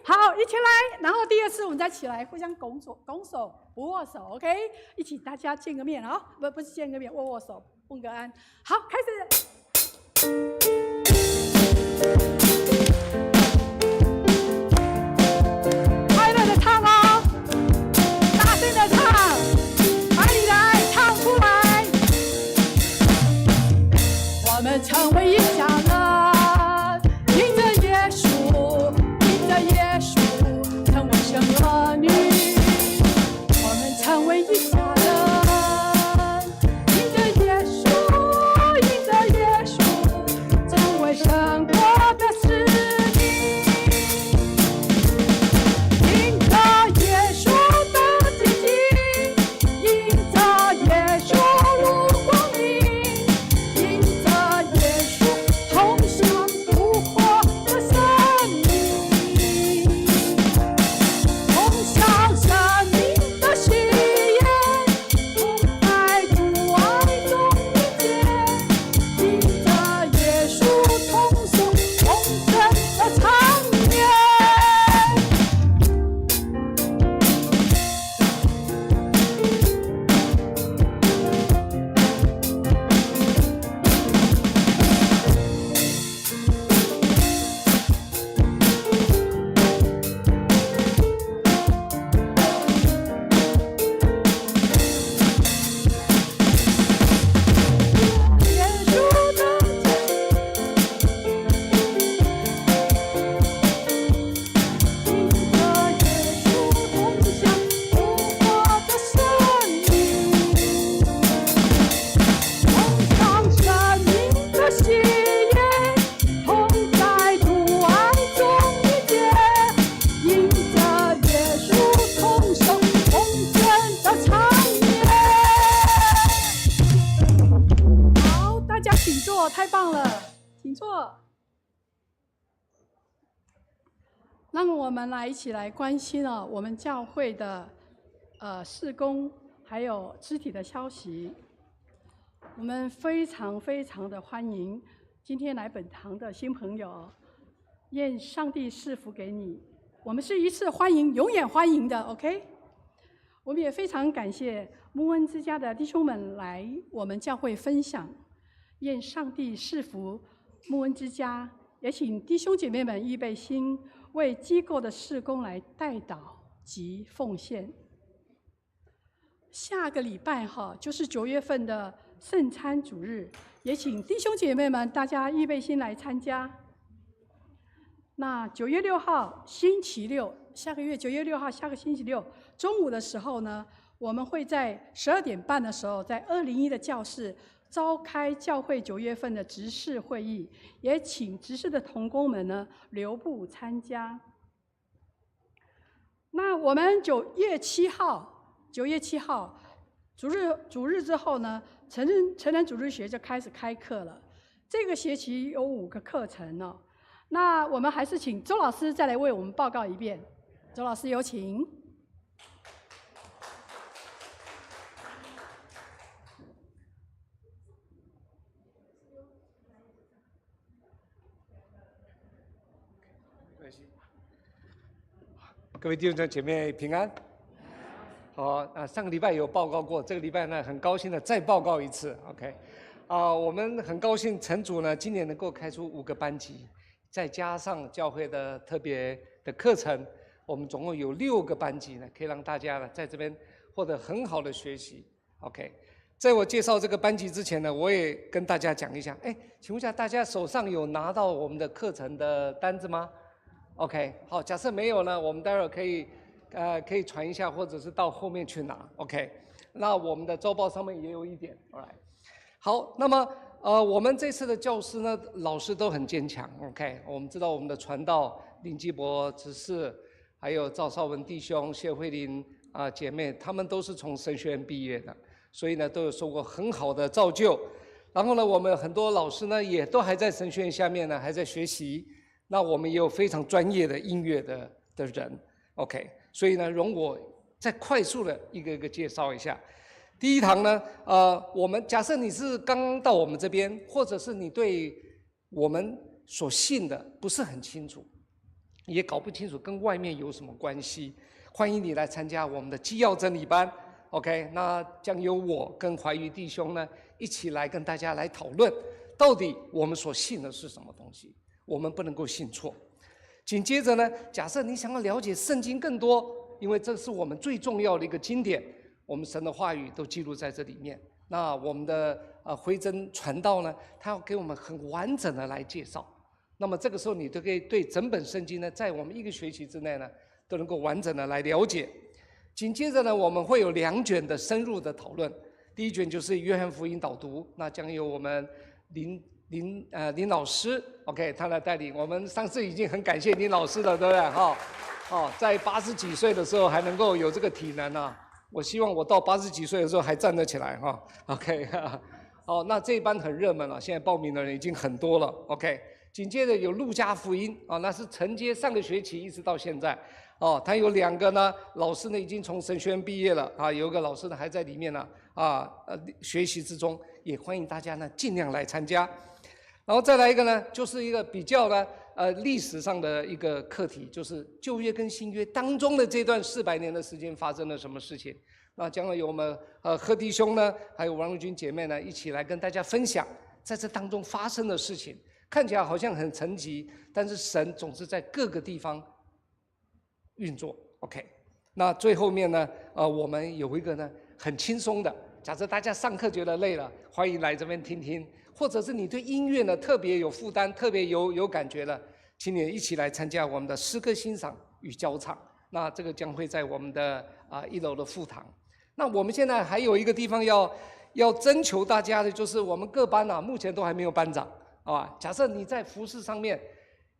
好，一起来。然后第二次我们再起来，互相拱手不握手 ，OK？ 一起大家见个面啊，不是见个面，握手，问个安。好，开始。快乐的唱哦，大声的唱，把你的爱唱出来。我们成为一家人，因着耶稣，因着耶稣，成为神儿女。我们成为一家人，因着耶稣，因着耶稣，成为神国的子民。因着耶稣的奇迹，因着耶稣如光明。因着耶稣同享复活的生命，同享生命的喜悦，同在主爱中遇见。因着耶稣同sống同生的长远。耶稣的因着耶稣同享复活的生命，同享生命的喜悦，同在主爱中遇见。因着耶稣同sống同生的长远。好，大家请坐，太棒了，请坐。让我们一起来关心我们教会的事工还有肢体的消息。我们非常非常的欢迎今天来本堂的新朋友，愿上帝赐福给你。我们是一次欢迎，永远欢迎的 ，OK？ 我们也非常感谢穆恩之家的弟兄们来我们教会分享，愿上帝赐福穆恩之家，也请弟兄姐妹们预备心，为机构的事工来代祷及奉献。下个礼拜就是9月份的圣餐主日，也请弟兄姐妹们大家预备心来参加。那9月6号星期六，下个月9月6号下个星期六中午的时候呢，我们会在12点半的时候，在201的教室召开教会9月份的执事会议，也请执事的同工们呢留步参加。那我们9月7号主日之后呢，成人主日学就开始开课了。这个学期有5个课程哦。那我们还是请周老师再来为我们报告一遍。周老师有请。各位弟兄姐妹平安。好，上个礼拜有报告过，这个礼拜呢很高兴的再报告一次 ，OK。我们很高兴城主呢今年能够开出5个班级，再加上教会的特别的课程，我们总共有6个班级呢，可以让大家呢在这边获得很好的学习 ，OK。在我介绍这个班级之前呢，我也跟大家讲一下，请问一下大家手上有拿到我们的课程的单子吗？ OK， 好，假设没有呢，我们待会儿可以传一下，或者是到后面去拿。OK， 那我们的周报上面也有一点 ，Alright。好，那么我们这次的教师呢，老师都很坚强。OK， 我们知道我们的传道林基博执事，还有赵少文弟兄、谢慧玲姐妹，他们都是从神学院毕业的，所以呢都有受过很好的造就。然后呢，我们很多老师呢也都还在神学院下面呢，还在学习。那我们也有非常专业的音乐的人。OK， 所以呢，容我再快速的一个一个介绍一下。第一堂呢，我们假设你是刚刚到我们这边，或者是你对我们所信的不是很清楚，也搞不清楚跟外面有什么关系，欢迎你来参加我们的基要真理班。OK， 那将由我跟怀玉弟兄呢一起来跟大家来讨论，到底我们所信的是什么东西，我们不能够信错。紧接着呢，假设你想要了解圣经更多，因为这是我们最重要的一个经典。我们神的话语都记录在这里面。那我们的回真传道呢，他要给我们很完整的来介绍。那么这个时候你都可以对整本圣经呢，在我们一个学期之内呢，都能够完整的来了解。紧接着呢，我们会有2卷的深入的讨论。第一卷就是约翰福音导读，那将由我们林老师 ，OK， 他来带领。我们上次已经很感谢林老师了，对不对？在80几岁的时候还能够有这个体能啊。我希望我到80几岁的时候还站得起来哈 ，OK， 好，那这一班很热门了，现在报名的人已经很多了 ，OK。紧接着有路加福音那是承接上个学期一直到现在，他有2个呢，老师呢已经从神学院毕业了有一个老师呢还在里面呢学习之中，也欢迎大家呢尽量来参加。然后再来一个呢，就是一个比较呢历史上的一个课题，就是旧约跟新约当中的这段400年的时间发生了什么事情。那将来有我们何弟兄呢，还有王如君姐妹呢，一起来跟大家分享在这当中发生的事情。看起来好像很沉寂，但是神总是在各个地方运作。OK， 那最后面呢，我们有一个呢很轻松的，假设大家上课觉得累了，欢迎来这边听听。或者是你对音乐呢特别有负担，特别有感觉的，请你一起来参加我们的诗歌欣赏与教唱。那这个将会在我们的1楼的副堂。那我们现在还有一个地方要征求大家的，就是我们各班目前都还没有班长假设你在服事上面，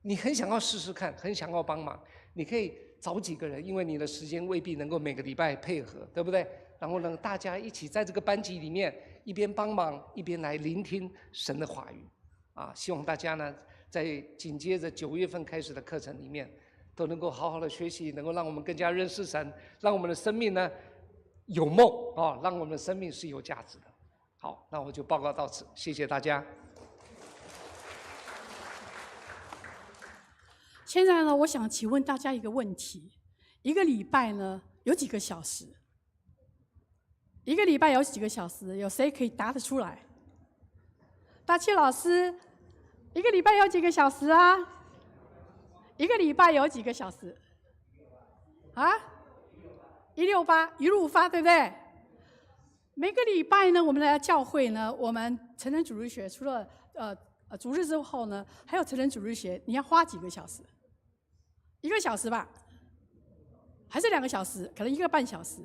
你很想要试试看，很想要帮忙，你可以找几个人，因为你的时间未必能够每个礼拜配合，对不对？然后呢，大家一起在这个班级里面，一边帮忙，一边来聆听神的话语，希望大家呢，在紧接着9月份开始的课程里面，都能够好好的学习，能够让我们更加认识神，让我们的生命呢有梦让我们的生命是有价值的。好，那我就报告到此，谢谢大家。现在呢，我想请问大家一个问题：一个礼拜呢有几个小时？一个礼拜有几个小时？有谁可以答得出来？大七老师，一个礼拜有几个小时啊？一个礼拜有几个小时？啊？168一路发，对不对？每个礼拜呢，我们来教会呢，我们成人主日学除了主日之后呢，还有成人主日学，你要花几个小时？1个小时吧？还是2个小时？可能1个半小时。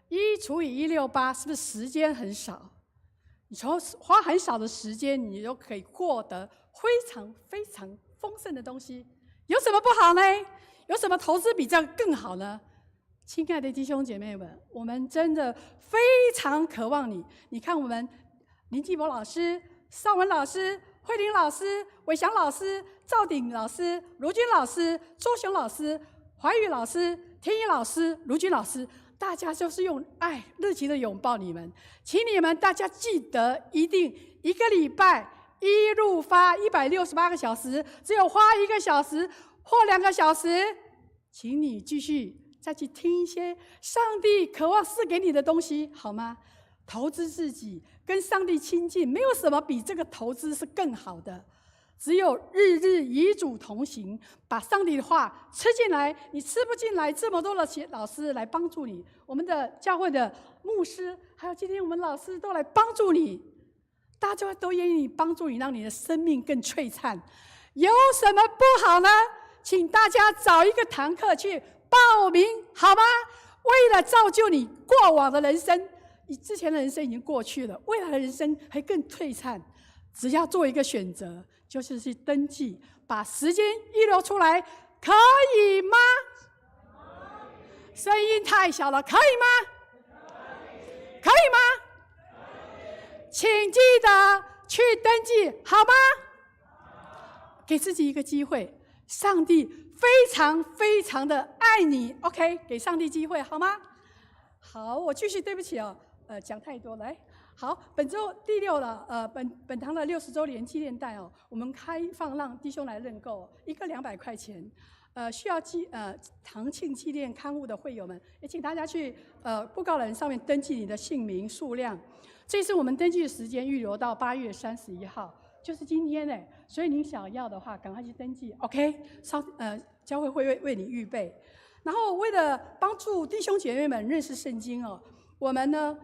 1除以168，是不是时间很少？你从花很少的时间，你就可以获得非常非常丰盛的东西，有什么不好呢？有什么投资比这样更好呢？亲爱的弟兄姐妹们，我们真的非常渴望你。你看，我们林继博老师、邵文老师、慧玲老师、伟翔老师、赵鼎老师、卢军老师、周雄老师、怀宇老师、天一老师、卢军老师，大家就是用爱热情的拥抱你们。请你们大家记得，一定1个礼拜一路发168个小时，只有花1个小时或2个小时，请你继续再去听一些上帝渴望赐给你的东西，好吗？投资自己，跟上帝亲近，没有什么比这个投资是更好的。只有日日与主同行，把上帝的话吃进来，你吃不进来，这么多的老师来帮助你，我们的教会的牧师，还有今天我们老师都来帮助你，大家都愿意帮助你，让你的生命更璀璨。有什么不好呢？请大家找一个堂课去报名，好吗？为了造就你过往的人生，你之前的人生已经过去了，未来的人生还更璀璨。只要做一个选择，就是去登记，把时间预留出来，可以吗？声音太小了，可以吗？可以吗？请记得去登记，好吗？给自己一个机会，上帝非常非常的爱你 ，OK？ 给上帝机会，好吗？好，我继续，对不起哦，讲太多，来，好，本周第6了，本堂的60周年纪念袋哦，我们开放让弟兄来认购，一个200块钱。需要堂庆纪念刊物的会友们，也请大家去布告栏上面登记你的姓名、数量。这次我们登记的时间预留到8月31号，就是今天呢。所以您想要的话，赶快去登记 ，OK？ 教会会为你预备。然后为了帮助弟兄姐妹们认识圣经哦，我们呢，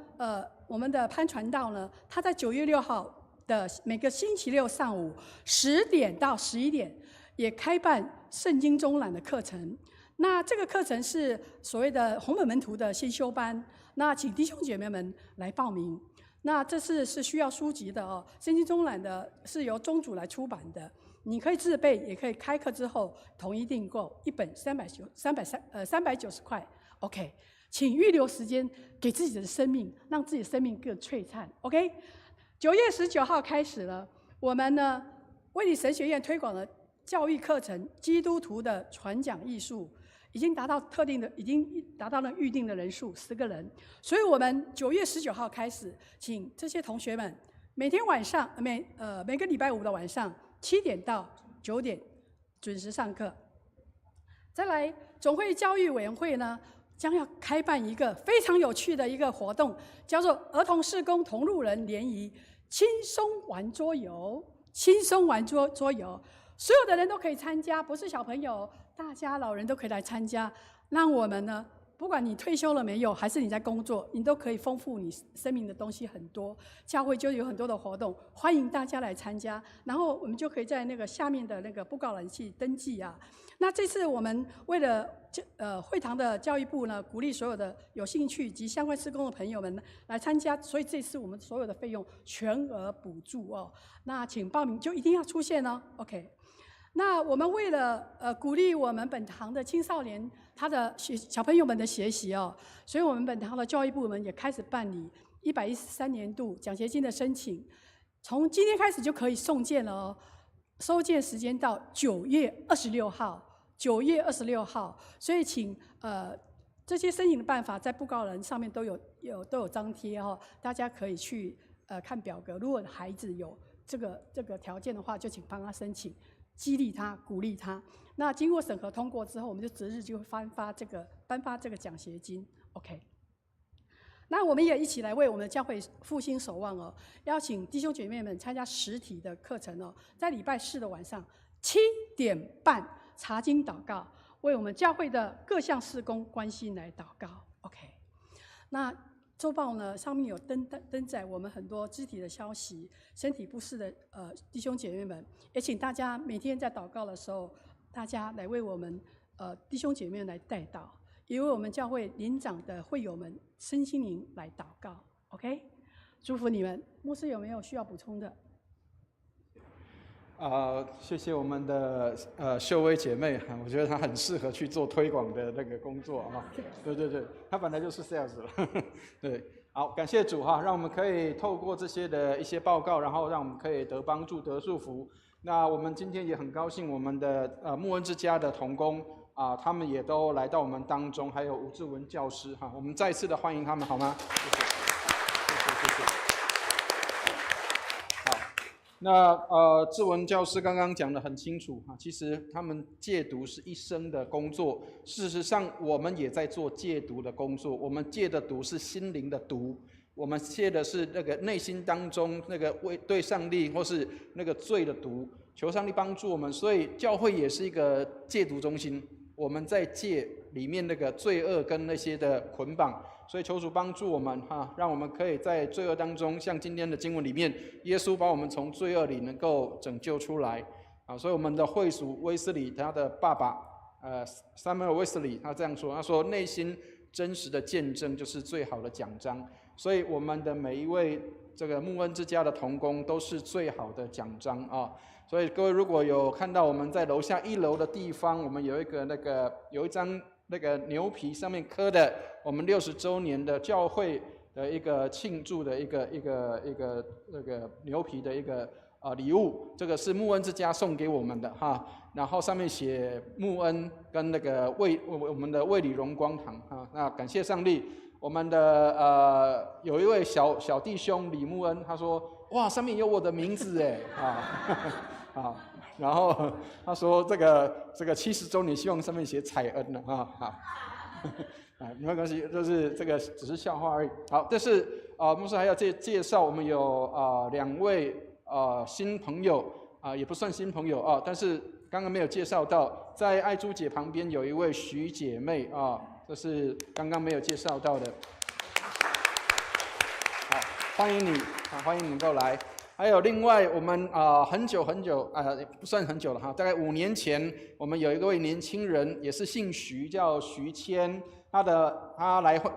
我们的潘传道呢，他在9月6号的每个星期六上午10点到11点。也开办圣经中览的课程，那这个课程是所谓的红本门徒的先修班，那请弟兄姐妹们来报名。那这是需要书籍的哦，圣经中览的是由宗主来出版的，你可以自备，也可以开课之后统一订购，一本390块 ，OK？ 请预留时间给自己的生命，让自己的生命更璀璨 ，OK？ 9月19号开始了，我们呢卫理神学院推广了教育课程《基督徒的传讲艺术》，已经达到了预定的人数10个人，所以我们9月19号开始，请这些同学们每天晚上每个礼拜5的晚上7点到9点准时上课。再来，总会教育委员会呢将要开办一个非常有趣的一个活动，叫做儿童事工同路人联谊，轻松玩桌游，轻松玩桌游。所有的人都可以参加，不是小朋友，大家老人都可以来参加。让我们呢，不管你退休了没有，还是你在工作，你都可以丰富你生命的东西很多。教会就有很多的活动，欢迎大家来参加。然后我们就可以在那个下面的那个布告栏去登记啊。那这次我们为了会堂的教育部呢，鼓励所有的有兴趣及相关事工的朋友们来参加，所以这次我们所有的费用全额补助哦。那请报名就一定要出现哦 ，OK。那我们为了鼓励我们本堂的青少年他的小朋友们的学习哦，所以我们本堂的教育部门也开始办理113年度奖学金的申请，从今天开始就可以送件了哦，收件时间到9月26号，所以请这些申请的办法在布告栏上面都有张贴哦，大家可以去看表格，如果孩子有这个条件的话，就请帮他申请。激励他，鼓励他。那经过审核通过之后，我们就择日就会颁发这个奖学金。OK。那我们也一起来为我们的教会复兴守望哦，邀请弟兄姐妹们参加实体的课程哦，在礼拜4的晚上7点半查经祷告，为我们教会的各项事工关心来祷告。OK。那周报呢上面有登载我们很多肢体的消息，身体不适的弟兄姐妹们，也请大家每天在祷告的时候，大家来为我们弟兄姐妹来代祷，也为我们教会年长的会友们身心灵来祷告。OK， 祝福你们。牧师有没有需要补充的？谢谢我们的秀薇姐妹，我觉得她很适合去做推广的那个工作啊。对，她本来就是 sales 了。对，好，感谢主哈，让我们可以透过这些的一些报告，然后让我们可以得帮助、得祝福。那我们今天也很高兴，我们的牧恩之家的同工他们也都来到我们当中，还有吴志文教师哈，我们再次的欢迎他们好吗？谢谢。那志文教师刚刚讲得很清楚哈，其实他们戒毒是一生的工作，事实上我们也在做戒毒的工作，我们戒的毒是心灵的毒，我们戒的是那个内心当中那个对上帝或是那个罪的毒，求上帝帮助我们，所以教会也是一个戒毒中心，我们在戒里面那个罪恶跟那些的捆绑，所以求主帮助我们哈，让我们可以在罪恶当中，像今天的经文里面，耶稣把我们从罪恶里能够拯救出来啊。所以我们的会属威斯理他的爸爸Samuel 威斯理他这样说，他说内心真实的见证就是最好的奖章。所以我们的每一位这个牧恩之家的同工都是最好的奖章啊。所以各位如果有看到我们在楼下1楼的地方，我们有一张那个牛皮上面刻的我们60周年的教会的一个庆祝的一个那个牛皮的一个礼物，这个是牧恩之家送给我们的哈。然后上面写牧恩跟那个我们的卫理荣光堂哈。那感谢上帝，我们的有一位小弟兄李牧恩，他说哇上面有我的名字哎啊然后他说这个70周年希望上面写彩恩了啊没关系，就是这个只是笑话而已。好，这是牧师还要介绍我们有2位新朋友也不算新朋友但是刚刚没有介绍到，在爱珠姐旁边有一位徐姐妹这是刚刚没有介绍到的。好，欢迎你欢迎你能够来。还有另外我们很久不算很久了哈，大概5年前我们有一位年轻人也是姓徐，叫徐谦，他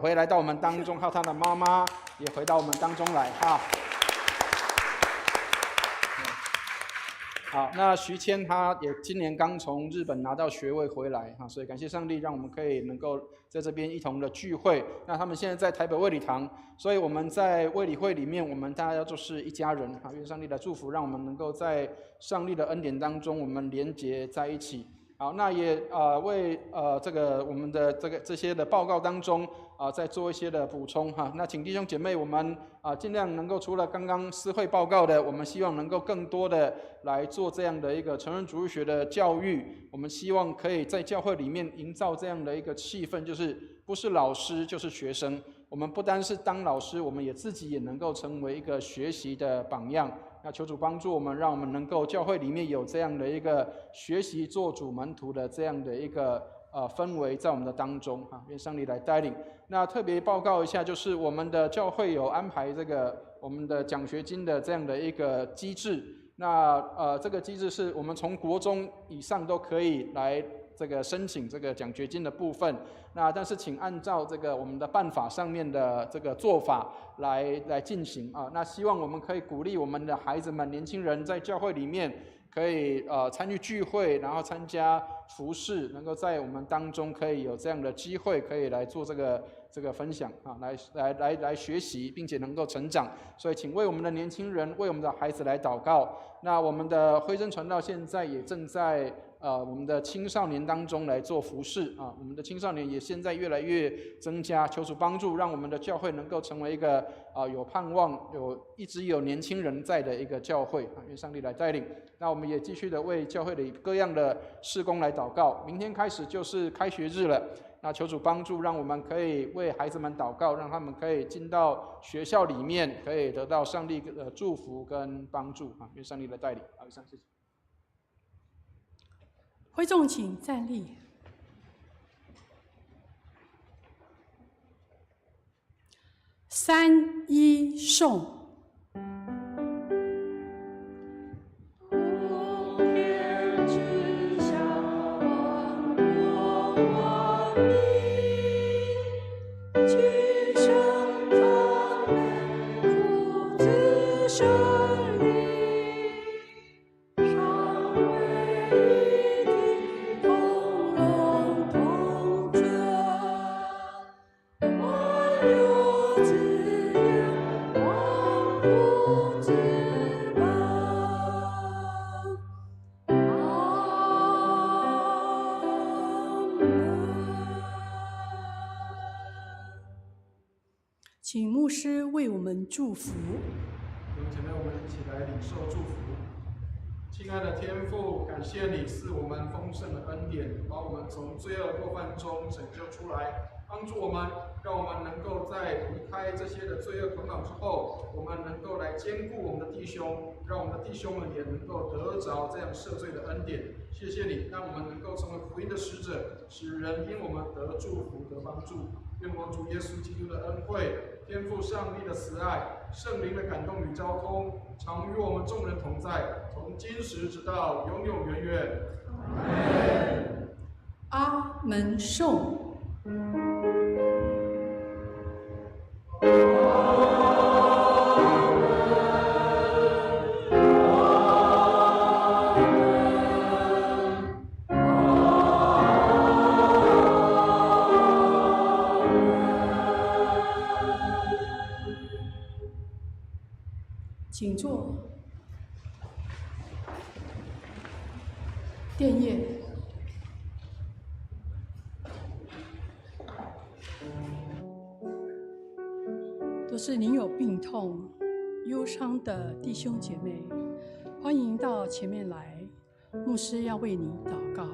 回来到我们当中，还有他的妈妈也回到我们当中来哈。好，那徐谦他也今年刚从日本拿到学位回来所以感谢上帝，让我们能够在这边一同的聚会。那他们现在在台北卫理堂，所以我们在卫理会里面，我们大家就是一家人愿上帝的祝福，让我们能够在上帝的恩典当中，我们连结在一起。好，那也为这个我们的这些的报告当中再做一些的补充哈。那请弟兄姐妹，我们尽量能够除了刚刚私会报告的，我们希望能够更多的来做这样的一个成人主日学的教育。我们希望可以在教会里面营造这样的一个气氛，就是不是老师就是学生。我们不单是当老师，我们也自己也能够成为一个学习的榜样。那求主帮助我们，让我们能够教会里面有这样的一个学习做主门徒的这样的一个氛围在我们的当中愿上帝来带领。那特别报告一下，就是我们的教会有安排这个我们的奖学金的这样的一个机制。那这个机制是我们从国中以上都可以来这个申请这个奖学金的部分。那但是请按照这个我们的办法上面的这个做法来进行那希望我们可以鼓励我们的孩子们、年轻人在教会里面可以参与聚会，然后参加服事，能够在我们当中可以有这样的机会，可以来做这个分享来学习，并且能够成长。所以请为我们的年轻人、为我们的孩子来祷告。那我们的辉真传道现在也正在我们的青少年当中来做服事我们的青少年也现在越来越增加，求主帮助，让我们的教会能够成为一个有盼望、一直有年轻人在的一个教会愿上帝来带领。那我们也继续的为教会的各样的事工来祷告。明天开始就是开学日了，那求主帮助，让我们可以为孩子们祷告，让他们可以进到学校里面，可以得到上帝的祝福跟帮助愿上帝来带领。好，以上谢谢。会众请站立。3、1颂。请牧师为我们祝福。弟兄姐妹，我们一起来领受祝福。亲爱的天父，感谢你赐我们丰盛的恩典，把我们从罪恶过犯中拯救出来，帮助我们，让我们能够在离开这些的罪恶捆绑之后，我们能够来兼顾我们的弟兄，让我们的弟兄们也能够得着这样赦罪的恩典。谢谢你，让我们能够成为福音的使者，使人因我们得祝福、得帮助。愿我主耶稣基督的恩惠、天父上帝的慈爱、圣灵的感动与交通，常与我们众人同在，从今时直到永永远远。阿门。阿门颂。请坐。殿宴。都是您有病痛、忧伤的弟兄姐妹，欢迎到前面来，牧师要为你祷告。